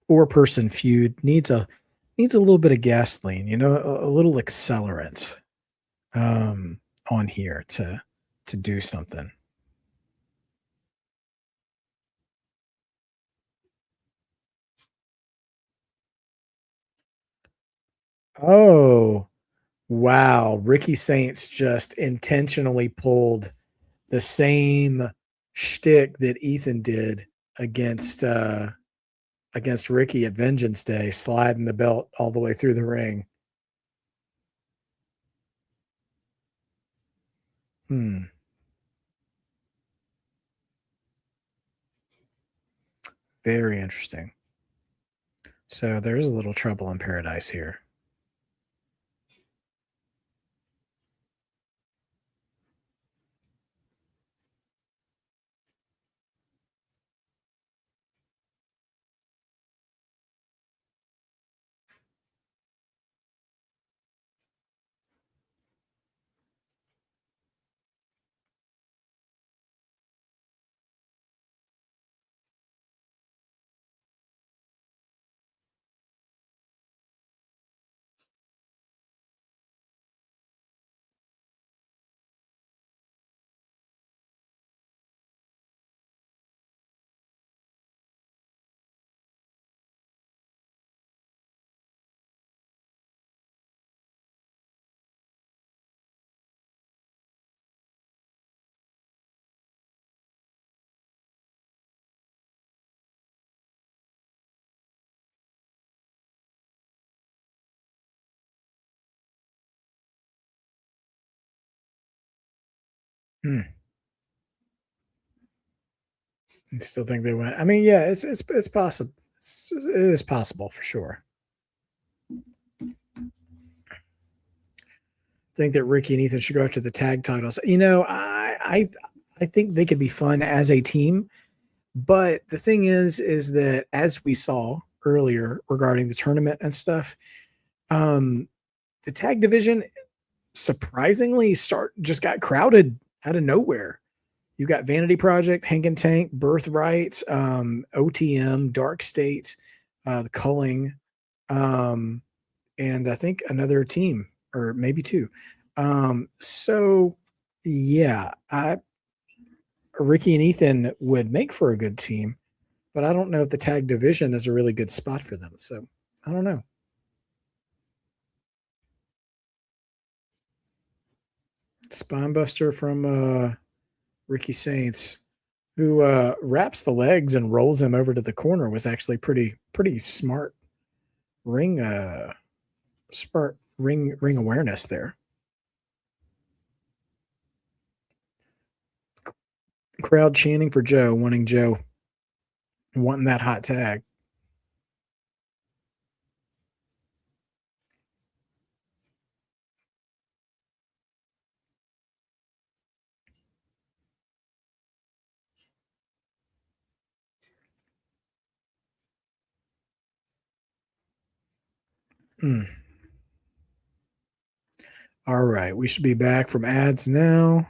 [SPEAKER 1] four-person feud needs a little bit of gasoline, you know, a little accelerant um, on here to do something. Oh, wow. Ricky Saints just intentionally pulled the same shtick that Ethan did against against Ricky at Vengeance Day, sliding the belt all the way through the ring. Hmm. Very interesting. So there's a little trouble in paradise here. Hmm. I still think they went. I mean, yeah, it's possible. it is possible for sure. Think that Ricky and Ethan should go after the tag titles. I think they could be fun as a team, but the thing is that as we saw earlier regarding the tournament and stuff, the tag division surprisingly just got crowded out of nowhere. You got Vanity Project, Hank and Tank, Birthright, OTM, Dark State, the Culling, and I think another team or maybe two. So yeah, Ricky and Ethan would make for a good team, but I don't know if the tag division is a really good spot for them. So I don't know. Spinebuster from Ricky Saints, who wraps the legs and rolls him over to the corner, was actually pretty smart ring ring awareness there. Crowd chanting for Joe, wanting that hot tag. All right, we should be back from ads now.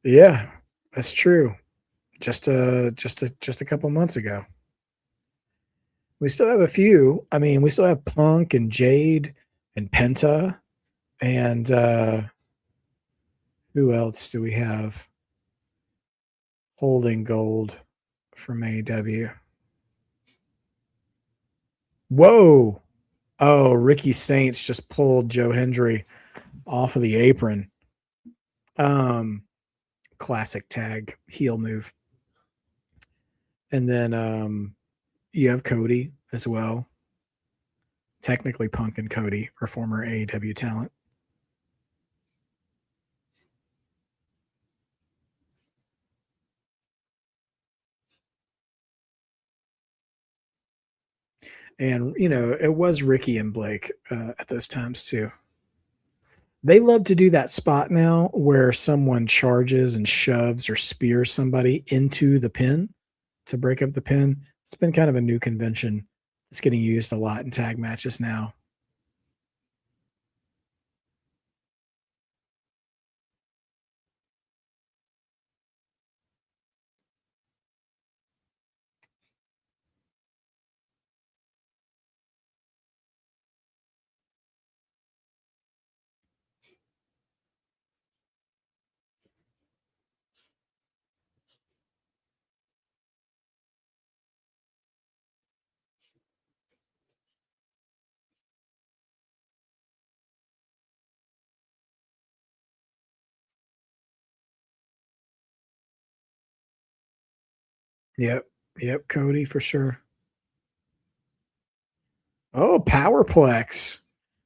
[SPEAKER 1] Yeah, that's true. Just a couple months ago. We still have a few. I mean, we still have Punk and Jade and Penta and who else do we have holding gold from AEW? Whoa. Oh, Ricky Saints just pulled Joe Hendry off of the apron. Classic tag heel move. And then you have Cody as well. Technically, Punk and Cody are former AEW talent. And, it was Ricky and Blake at those times too. They love to do that spot now where someone charges and shoves or spears somebody into the pin to break up the pin. It's been kind of a new convention. It's getting used a lot in tag matches now. Yep. Yep. Cody for sure. Oh, Powerplex.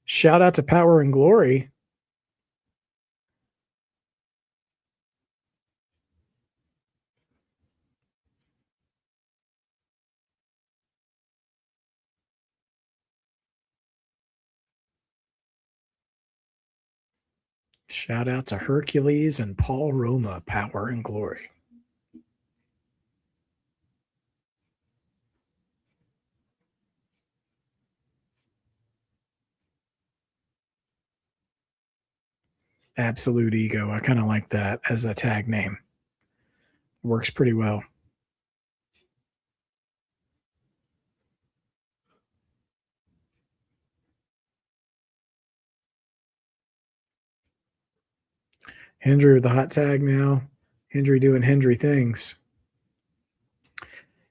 [SPEAKER 1] Shout out to Power and Glory. Shout out to Hercules and Paul Roma, Power and Glory. Absolute Ego. I kind of like that as a tag name. Works pretty well. Hendry with the hot tag now. Hendry doing Hendry things.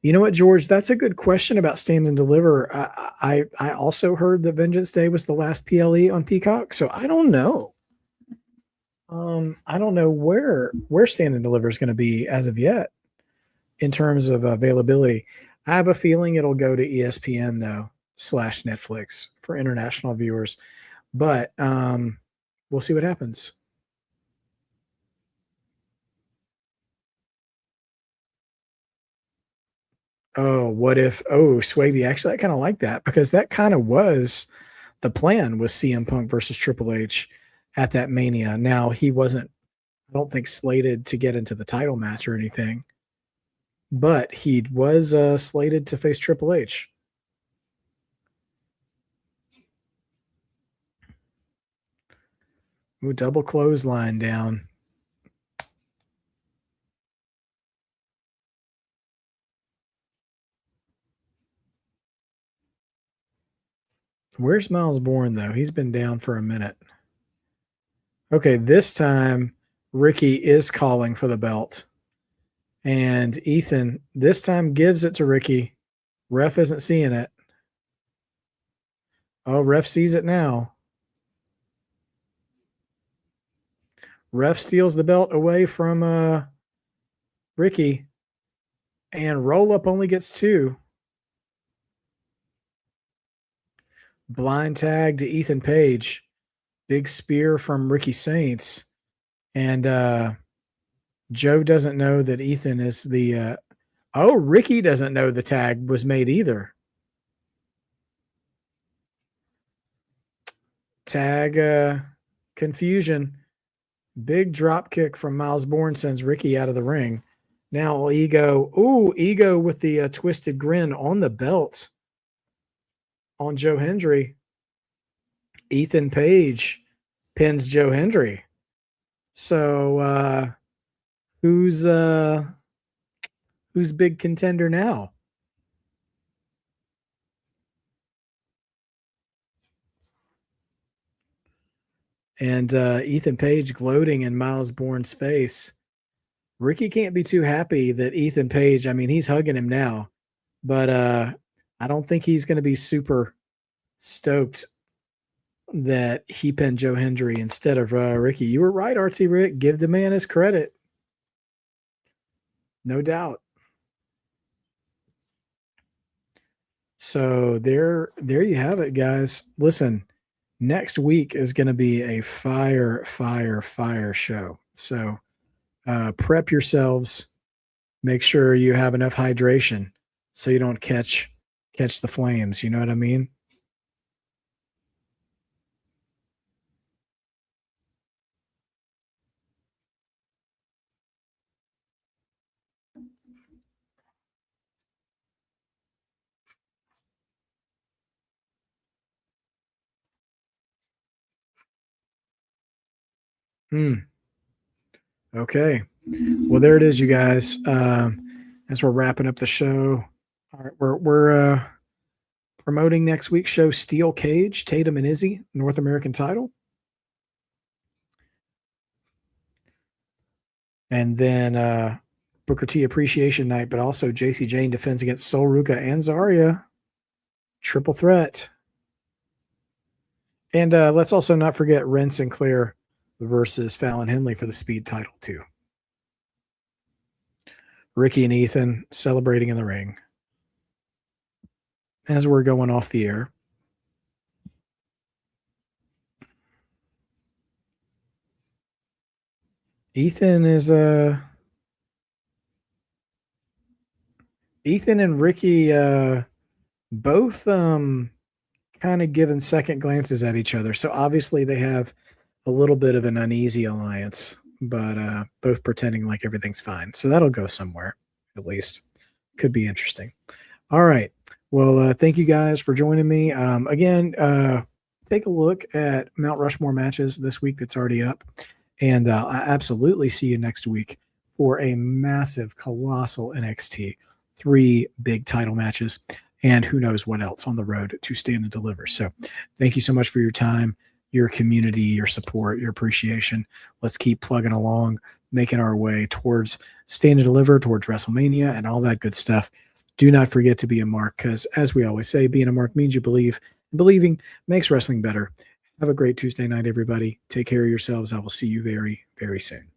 [SPEAKER 1] You know what, George? That's a good question about Stand and Deliver. I also heard that Vengeance Day was the last PLE on Peacock, so I don't know. I don't know where Stand and Deliver is going to be as of yet in terms of availability. I have a feeling it'll go to ESPN though / Netflix for international viewers. But we'll see what happens. Oh, what if? Oh, Swaby. Actually, I kind of like that because that kind of was the plan was CM Punk versus Triple H at that Mania. Now he wasn't, I don't think, slated to get into the title match or anything, but he was slated to face Triple H. Ooh, double clothesline down. Where's Myles Borne, though? He's been down for a minute. Okay, this time Ricky is calling for the belt. And Ethan this time gives it to Ricky. Ref isn't seeing it. Oh, ref sees it now. Ref steals the belt away from Ricky. And roll up only gets 2. Blind tag to Ethan Page. Big spear from Ricky Saints. And Joe doesn't know that Ethan is the Ricky doesn't know the tag was made either. Tag confusion. Big drop kick from Myles Borne sends Ricky out of the ring. Now Ego. Ooh, Ego with the twisted grin on the belt on Joe Hendry. Ethan Page pins Joe Hendry. So who's big contender now? And Ethan Page gloating in Myles Borne's face. Ricky can't be too happy that Ethan Page, I mean, he's hugging him now, but I don't think he's going to be super stoked that he pinned Joe Hendry instead of Ricky. You were right, Artsy Rick. Give the man his credit. No doubt. So there you have it, guys. Listen, next week is going to be a fire show. So prep yourselves. Make sure you have enough hydration so you don't catch the flames. You know what I mean? Okay. Well, there it is, you guys. As we're wrapping up the show, all right, we're promoting next week's show, Steel Cage, Tatum and Izzy, North American title. And then Booker T Appreciation Night, but also JC Jane defends against Sol Ruca and Zarya. Triple threat. And let's also not forget Wren Sinclair versus Fallon Henley for the Speed title, too. Ricky and Ethan celebrating in the ring as we're going off the air. Ethan is Ethan and Ricky both kind of giving second glances at each other. So obviously they have a little bit of an uneasy alliance, but both pretending like everything's fine. So that'll go somewhere, at least. Could be interesting. All right. Well, thank you guys for joining me. Again, take a look at Mount Rushmore matches this week that's already up. And I absolutely see you next week for a massive, colossal NXT. 3 big title matches, and who knows what else on the road to Stand and Deliver. So thank you so much for your time, your community, your support, your appreciation. Let's keep plugging along, making our way towards Stand and Deliver, towards WrestleMania, and all that good stuff. Do not forget to be a mark, because as we always say, being a mark means you believe, and believing makes wrestling better. Have a great Tuesday night, everybody. Take care of yourselves. I will see you very, very soon.